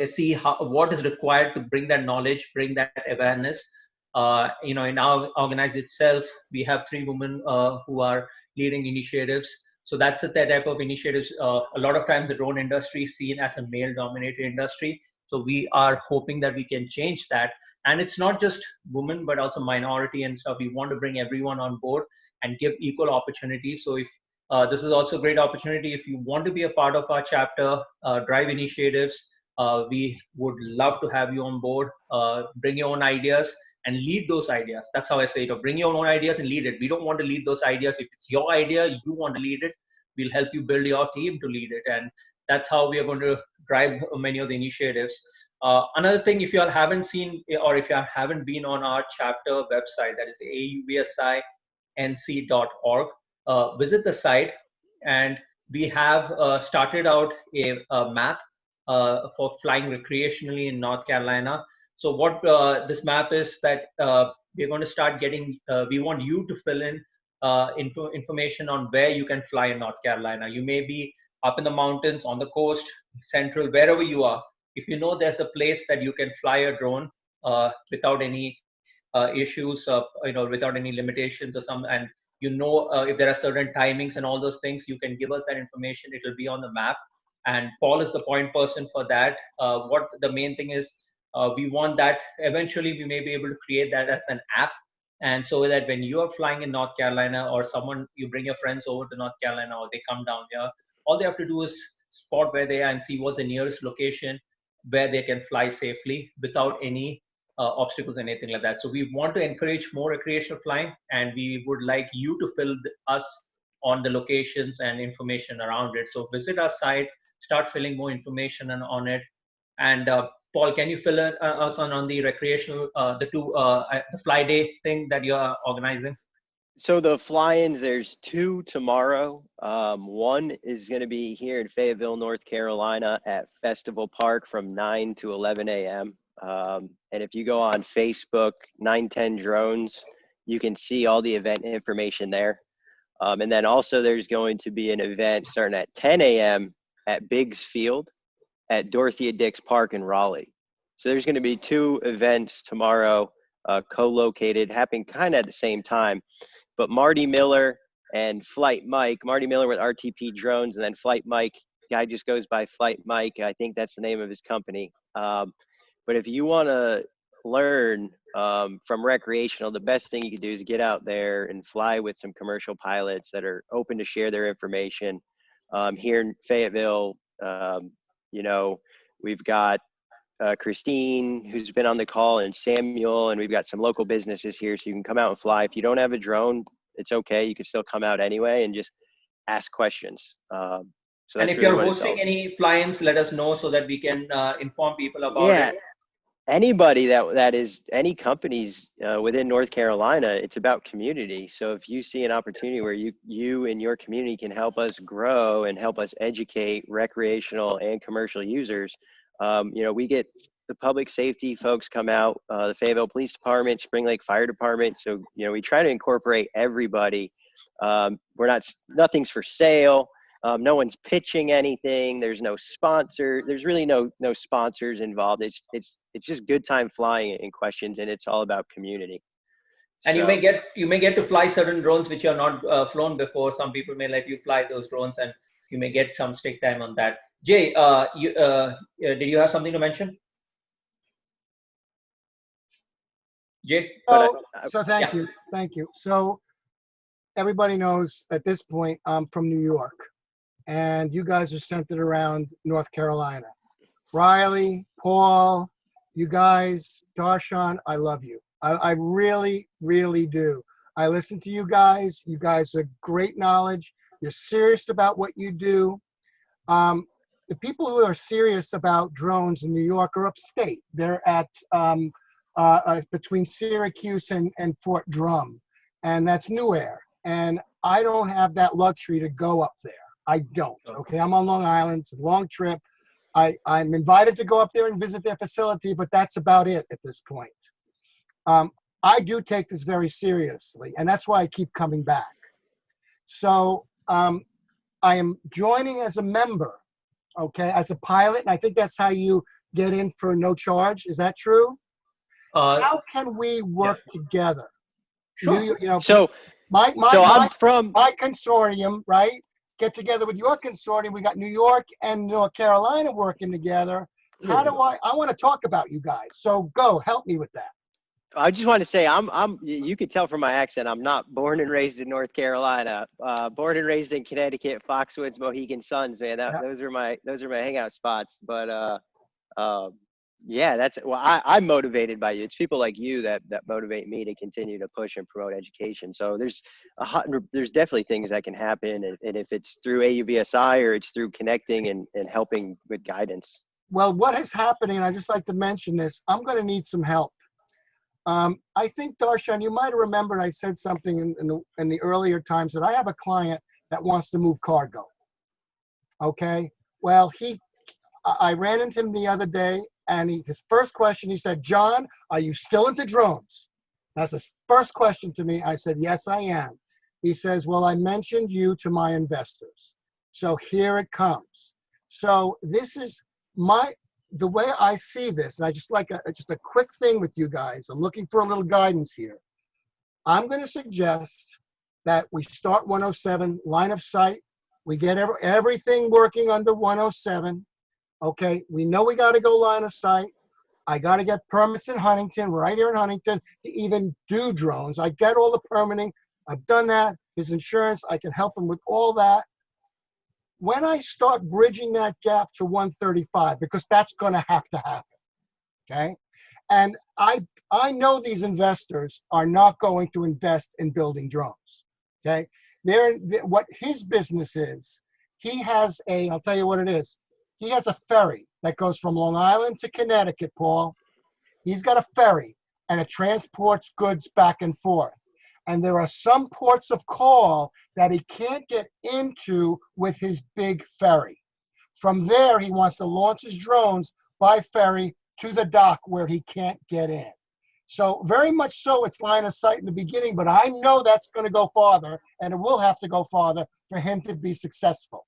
see what is required to bring that knowledge, bring that awareness. In our organization itself, we have 3 women who are leading initiatives. So that's the type of initiatives. A lot of times the drone industry is seen as a male-dominated industry. So we are hoping that we can change that. And it's not just women, but also minority and stuff. We want to bring everyone on board and give equal opportunities. So if this is also a great opportunity, if you want to be a part of our chapter, drive initiatives, we would love to have you on board. Bring your own ideas and lead those ideas. That's how I say it. Or bring your own ideas and lead it. We don't want to lead those ideas. If it's your idea, you want to lead it, we'll help you build your team to lead it. And that's how we are going to drive many of the initiatives. Another thing, if you all haven't seen, or if you haven't been on our chapter website, that is auvsinc.org, visit the site. And we have started out a map for flying recreationally in North Carolina. So what this map is that we're going to start getting, we want you to fill in information on where you can fly in North Carolina. You may be up in the mountains, on the coast, central, wherever you are. If you know there's a place that you can fly a drone without any issues, without any limitations or some, and if there are certain timings and all those things, you can give us that information. It will be on the map. And Paul is the point person for that. What the main thing is, we want that eventually we may be able to create that as an app. And so that when you are flying in North Carolina, or you bring your friends over to North Carolina, or they come down here, all they have to do is spot where they are and see what's the nearest location where they can fly safely without any obstacles, anything like that. So we want to encourage more recreational flying, and we would like you to fill us on the locations and information around it. So visit our site, start filling more information on it. And Paul, can you fill us on the recreational, the fly day thing that you're organizing? So the fly-ins, there's 2 tomorrow. One is going to be here in Fayetteville, North Carolina at Festival Park from 9 to 11 a.m. And if you go on Facebook, 910 Drones, you can see all the event information there. And then also there's going to be an event starting at 10 a.m. at Biggs Field at Dorothea Dix Park in Raleigh. So there's going to be 2 events tomorrow, co-located, happening kind of at the same time. But Marty Miller and Flight Mike, Marty Miller with RTP Drones, and then Flight Mike, guy just goes by Flight Mike. I think that's the name of his company. But if you want to learn from recreational, the best thing you can do is get out there and fly with some commercial pilots that are open to share their information. Here in Fayetteville, we've got Christine, who's been on the call, and Samuel, and we've got some local businesses here, so you can come out and fly. If you don't have a drone, it's okay. You can still come out anyway and just ask questions. So and if really you're hosting any fly-ins, let us know so that we can inform people about it. Anybody that is any companies within North Carolina, it's about community. So if you see an opportunity where you and your community can help us grow and help us educate recreational and commercial users, we get the public safety folks come out, the Fayetteville Police Department, Spring Lake Fire Department. So, we try to incorporate everybody. Nothing's for sale. No one's pitching anything. There's no sponsor. There's really no sponsors involved. It's just good time flying in questions, and it's all about community. And you may get to fly certain drones which you are not flown before. Some people may let you fly those drones, and you may get some stick time on that. Jay, did you have something to mention? Jay? So thank you. So everybody knows at this point I'm from New York, and you guys are centered around North Carolina. Riley, Paul, you guys, Darshan, I love you. I really, really do. I listen to you guys. You guys are great knowledge. You're serious about what you do. The people who are serious about drones in New York are upstate. They're at between Syracuse and Fort Drum, and that's New Air. And I don't have that luxury to go up there. I don't. Okay, I'm on Long Island. It's a long trip. I'm invited to go up there and visit their facility, but that's about it at this point. I do take this very seriously, and that's why I keep coming back. So I am joining as a member, okay, as a pilot, and I think that's how you get in for no charge. Is that true? How can we work together? Sure. You know, So my I'm from, my consortium, right? Get together with your consortium. We got New York and North Carolina working together. How do I want to talk about you guys. So go, help me with that. I just want to say you can tell from my accent, I'm not born and raised in North Carolina. Born and raised in Connecticut, Foxwoods, Mohegan Suns, man. Yeah. Those are my hangout spots. But yeah, I'm motivated by you. It's people like you that motivate me to continue to push and promote education. So there's definitely things that can happen, and if it's through AUVSI or it's through connecting and helping with guidance. Well, what is happening, and I just like to mention this, I'm going to need some help. I think, Darshan, you might have remembered I said something in the earlier times that I have a client that wants to move cargo. Okay. Well, I ran into him the other day, and his first question, he said, "John, are you still into drones?" That's his first question to me. I said, "Yes, I am." He says, "Well, I mentioned you to my investors. So here it comes." So this is the way I see this, and I just like just a quick thing with you guys. I'm looking for a little guidance here. I'm going to suggest that we start 107 line of sight. We get everything working under 107. Okay, we know we got to go line of sight. I got to get permits in Huntington, right here in Huntington, to even do drones. I get all the permitting. I've done that. His insurance, I can help him with all that. When I start bridging that gap to 135, because that's going to have to happen, okay? And I know these investors are not going to invest in building drones, okay? What his business is, he has I'll tell you what it is. He has a ferry that goes from Long Island to Connecticut, Paul. He's got a ferry, and it transports goods back and forth. And there are some ports of call that he can't get into with his big ferry. From there, he wants to launch his drones by ferry to the dock where he can't get in. So very much so, it's line of sight in the beginning, but I know that's going to go farther, and it will have to go farther for him to be successful.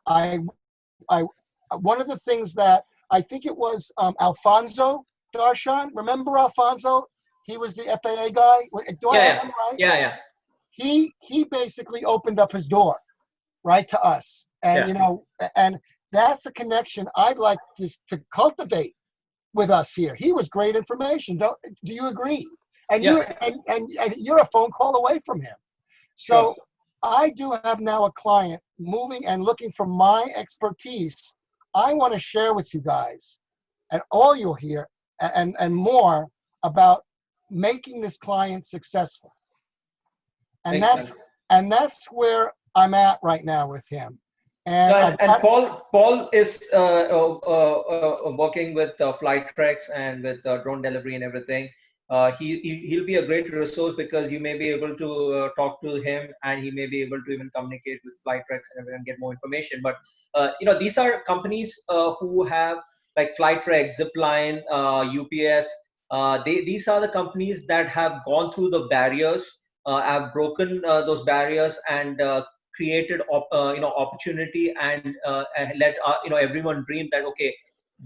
One of the things that I think it was Alfonso Darshan. Remember Alfonso? He was the FAA guy. Do I have him right? Yeah. He basically opened up his door, right, to us, and you know, and that's a connection I'd like to cultivate with us here. He was great information. Do you agree? And you're a phone call away from him. So I do have now a client moving and looking for my expertise. I want to share with you guys, and all you'll hear, and more about making this client successful. And that's where I'm at right now with him. And Paul is working with Flightrex and with drone delivery and everything. He'll be a great resource because you may be able to talk to him, and he may be able to even communicate with Flightrex and get more information. But you know, these are companies who have, like Flightrex, Zipline, UPS. These are the companies that have gone through the barriers, have broken those barriers, and created opportunity, and let everyone dream that okay,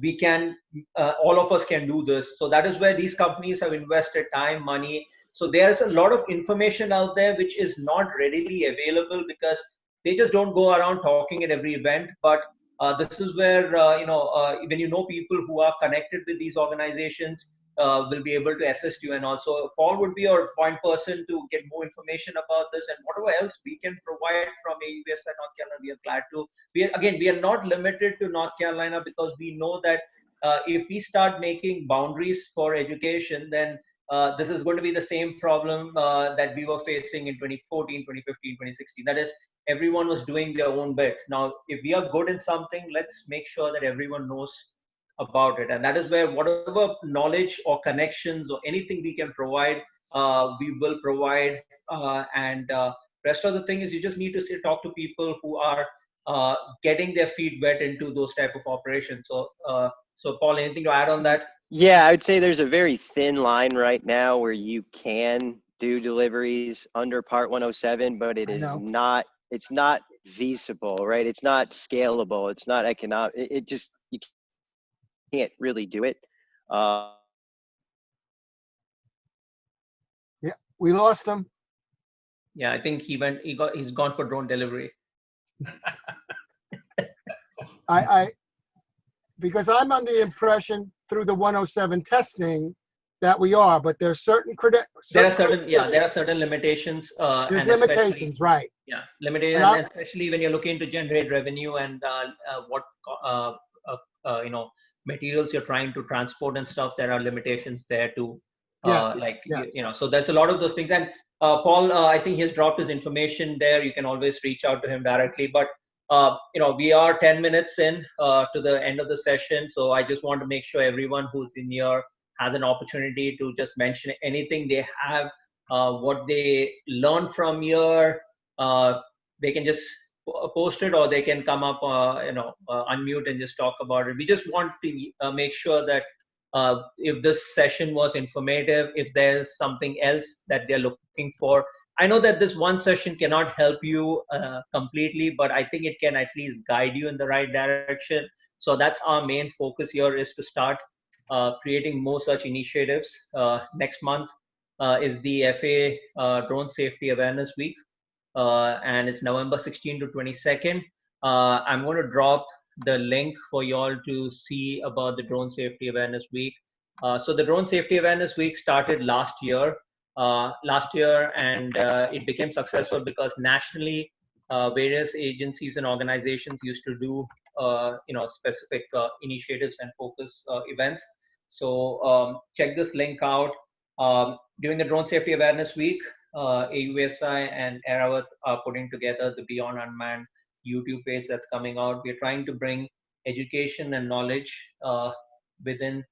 we can, all of us can do this. So that is where these companies have invested time, money. So there's a lot of information out there which is not readily available because they just don't go around talking at every event. But this is where when you know people who are connected with these organizations, will be able to assist you. And also Paul would be your point person to get more information about this, and whatever else we can provide from AUVSI North Carolina, we are glad to. We are not limited to North Carolina, because we know that if we start making boundaries for education, then this is going to be the same problem that we were facing in 2014, 2015, 2016. That is, everyone was doing their own bit. Now, if we are good in something, let's make sure that everyone knows about it. And that is where whatever knowledge or connections or anything we can provide, we will provide. And rest of the thing is, you just need to talk to people who are getting their feet wet into those type of operations. So Paul, anything to add on that? Yeah, I would say there's a very thin line right now where you can do deliveries under Part 107, but it's not feasible, right? It's not scalable. It's not economic. It just, you can't really do it. Yeah, we lost him. Yeah, I think he's gone for drone delivery. Because I'm under the impression through the 107 testing that we are, but there's certain There are certain limitations. There's and especially- limitations, right? Yeah, limited, And and especially when you're looking to generate revenue and what materials you're trying to transport and stuff. There are limitations there too. Yes. So there's a lot of those things. And Paul, I think he's dropped his information there. You can always reach out to him directly. But we are 10 minutes in to the end of the session, so I just want to make sure everyone who's in here has an opportunity to just mention anything they have, what they learned from here. They can just post it, or they can come up, unmute and just talk about it. We just want to make sure that if this session was informative, if there's something else that they're looking for. I know that this one session cannot help you completely, but I think it can at least guide you in the right direction. So that's our main focus here, is to start creating more such initiatives. Next month is the FAA Drone Safety Awareness Week, and it's November 16 to 22nd. I'm going to drop the link for you all to see about the Drone Safety Awareness Week. So the Drone Safety Awareness Week started last year, and it became successful because nationally, various agencies and organizations used to do specific initiatives and focus events. So check this link out. During the Drone Safety Awareness Week, AUSI and Airavat are putting together the Beyond Unmanned YouTube page that's coming out. We're trying to bring education and knowledge within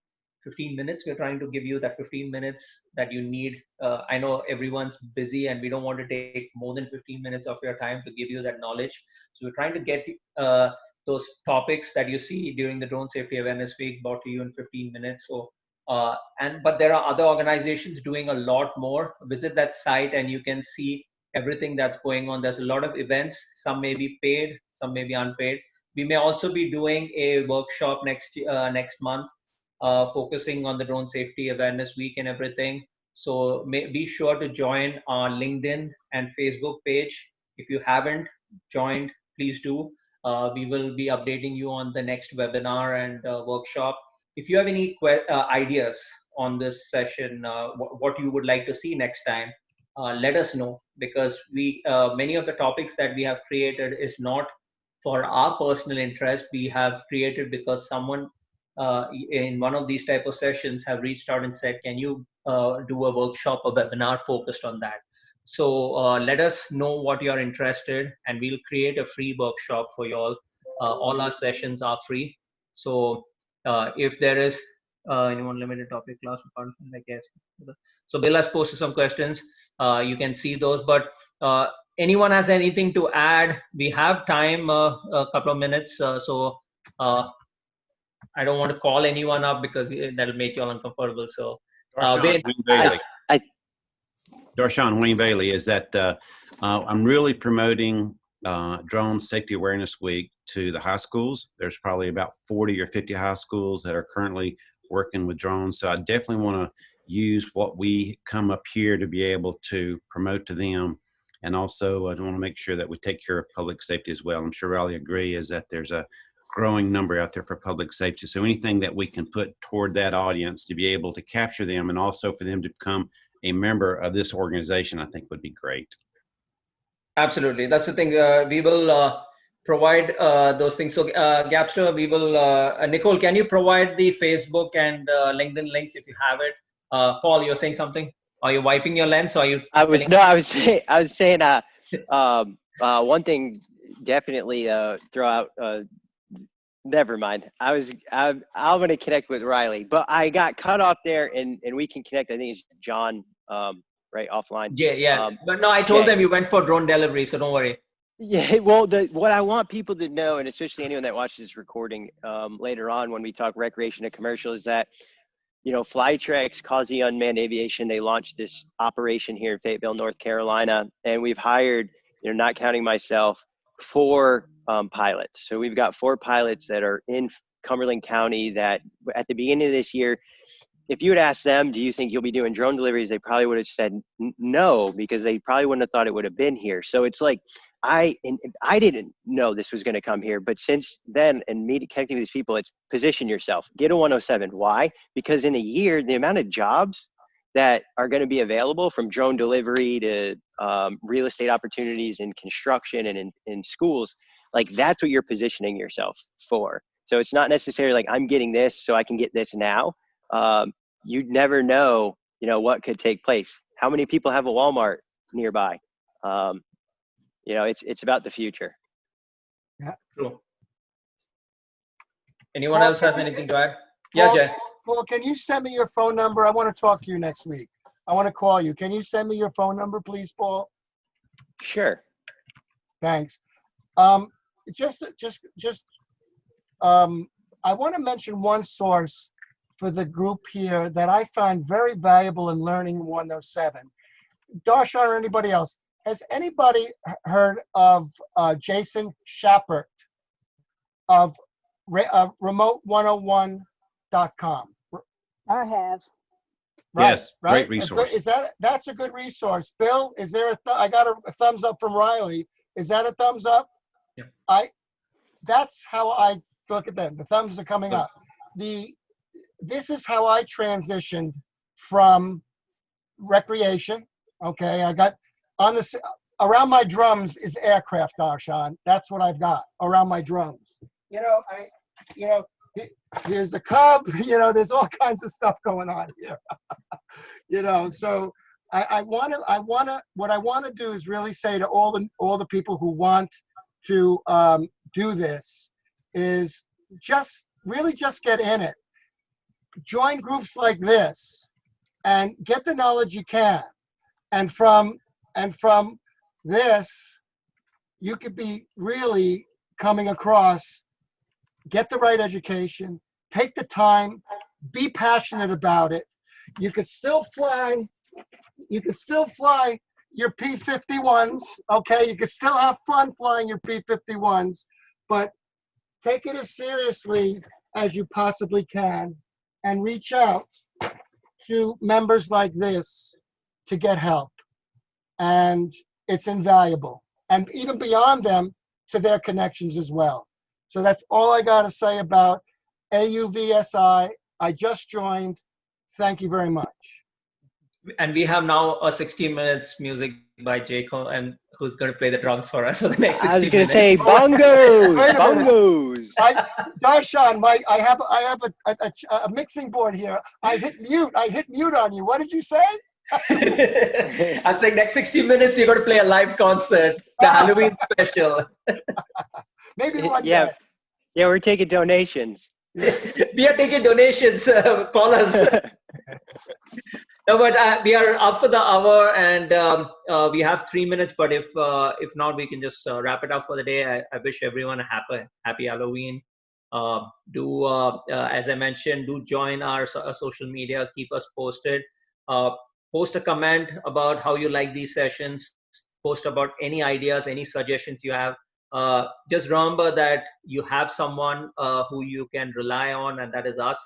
15 minutes. We're trying to give you that 15 minutes that you need. I know everyone's busy and we don't want to take more than 15 minutes of your time to give you that knowledge. So we're trying to get those topics that you see during the Drone Safety Awareness Week brought to you in 15 minutes. So, but there are other organizations doing a lot more. Visit that site and you can see everything that's going on. There's a lot of events. Some may be paid, some may be unpaid. We may also be doing a workshop next month, focusing on the Drone Safety Awareness Week and everything. So be sure to join our LinkedIn and Facebook page. If you haven't joined, please do. We will be updating you on the next webinar and workshop. If you have any ideas on this session, what you would like to see next time, let us know, because many of the topics that we have created is not for our personal interest. We have created because someone in one of these type of sessions have reached out and said, can you do a workshop or webinar focused on that? So let us know what you're interested, and we'll create a free workshop for you all. All our sessions are free. So if there is anyone limited topic class, I guess. So Bill has posted some questions. You can see those, but anyone has anything to add? We have time, a couple of minutes. So I don't want to call anyone up because that'll make you all uncomfortable. So Wayne Bailey. Darshan, Wayne Bailey, is that I'm really promoting Drone Safety Awareness Week to the high schools. There's probably about 40 or 50 high schools that are currently working with drones. So I definitely want to use what we come up here to be able to promote to them. And also I want to make sure that we take care of public safety as well. I'm sure we all agree is that there's a growing number out there for public safety. So anything that we can put toward that audience to be able to capture them, and also for them to become a member of this organization, I think would be great. Absolutely. That's the thing. We will provide those things. So Gapster, we will, Nicole, can you provide the Facebook and LinkedIn links if you have it? Paul, you're saying something? Are you wiping your lens? Or are you? I was saying one thing, definitely throw out, never mind. I'm going to connect with Riley, but I got cut off there, and we can connect. I think it's John, right, offline. Yeah. But no, I told them you went for drone delivery, so don't worry. Yeah, well, what I want people to know, and especially anyone that watches this recording later on when we talk recreation and commercial, is that, Flytrex, Causey Unmanned Aviation, they launched this operation here in Fayetteville, North Carolina, and we've hired, not counting myself, 4 pilots. So we've got 4 pilots that are in Cumberland County that at the beginning of this year, if you had asked them, do you think you'll be doing drone deliveries? They probably would have said no, because they probably wouldn't have thought it would have been here. So it's like, I didn't know this was going to come here, but since then, and me connecting with these people, it's position yourself, get a 107. Why? Because in a year, the amount of jobs that are going to be available, from drone delivery to real estate opportunities in construction and in schools, like that's what you're positioning yourself for. So it's not necessarily like I'm getting this so I can get this now. You never know, what could take place. How many people have a Walmart nearby? It's about the future. True. Anyone Paul, else has can you- anything to add? Yeah, Paul, Jay. Paul, can you send me your phone number? I want to talk to you next week. I want to call you. Can you send me your phone number, please, Paul? Sure. Thanks. I want to mention one source for the group here that I find very valuable in learning 107. Darshan or anybody else, has anybody heard of Jason Schappert of remote101.com? I have. Yes, great resource. That's a good resource. Bill, is there I got a thumbs up from Riley. Is that a thumbs up? Yeah. That's how I look at them. The thumbs are coming up. This is how I transitioned from recreation. Okay, I got around my drums is aircraft, Darshan. That's what I've got around my drums. Here's the Cub. There's all kinds of stuff going on here. So what I want to do is really say to all the people who want to do this is just get in it. Join groups like this and get the knowledge you can. And from this, you could be really coming across, get the right education, take the time, be passionate about it. You could still fly your P-51s, okay? You could still have fun flying your P-51s, but take it as seriously as you possibly can and reach out to members like this to get help. And it's invaluable. And even beyond them, to their connections as well. So that's all I got to say about AUVSI. I just joined. Thank you very much. And we have now a 60 minutes music by Jacob, and who's going to play the drums for us for the next 60 minutes. I was going to say bongos, Wait a minute. bongos. Darshan, I have a mixing board here. I hit mute on you. What did you say? I'm saying next 60 minutes you're going to play a live concert, the Halloween special. Maybe one day. Yeah, we're taking donations. We are taking donations. Call us. No, but we are up for the hour, and we have 3 minutes. But if not, we can just wrap it up for the day. I wish everyone a happy Halloween. As I mentioned, do join our social media. Keep us posted. Post a comment about how you like these sessions. Post about any ideas, any suggestions you have. Just remember that you have someone who you can rely on, and that is us.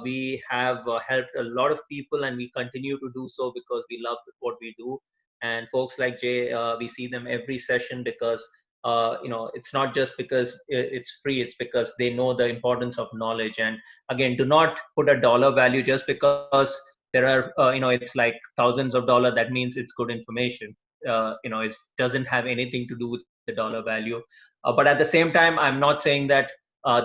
We have helped a lot of people, and we continue to do so because we love what we do. And folks like Jay, we see them every session because it's not just because it's free, it's because they know the importance of knowledge. And again, do not put a dollar value just because there are it's like thousands of dollars. That means it's good information. It doesn't have anything to do with the dollar value. But at the same time, I'm not saying that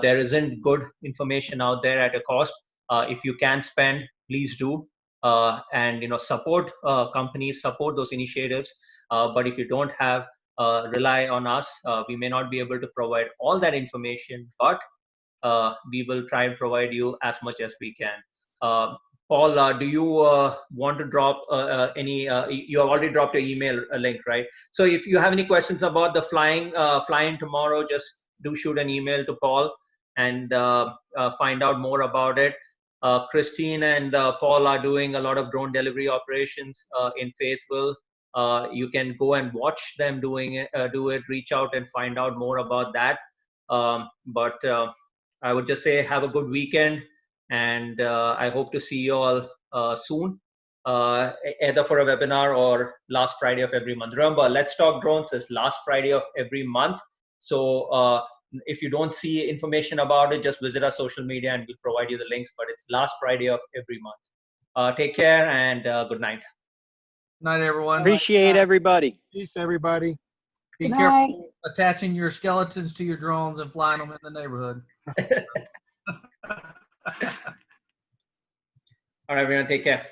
there isn't good information out there at a cost. If you can spend, please do. And support companies, support those initiatives. But if you don't have, rely on us. We may not be able to provide all that information, but we will try and provide you as much as we can. Paul, do you want to drop any? You have already dropped your email link, right? So if you have any questions about the flying tomorrow, just do shoot an email to Paul and find out more about it. Christine and Paul are doing a lot of drone delivery operations in Fayetteville. You can go and watch them do it, reach out and find out more about that. But I would just say have a good weekend, and I hope to see you all soon, either for a webinar or last Friday of every month. Remember, Let's Talk Drones is last Friday of every month. So if you don't see information about it, just visit our social media and we'll provide you the links, but it's last Friday of every month. Take care and good night. Night, everyone. Appreciate everybody. Peace, everybody. Be Good careful night. attaching your skeletons to your drones and flying them in the neighborhood. All right, everyone, take care.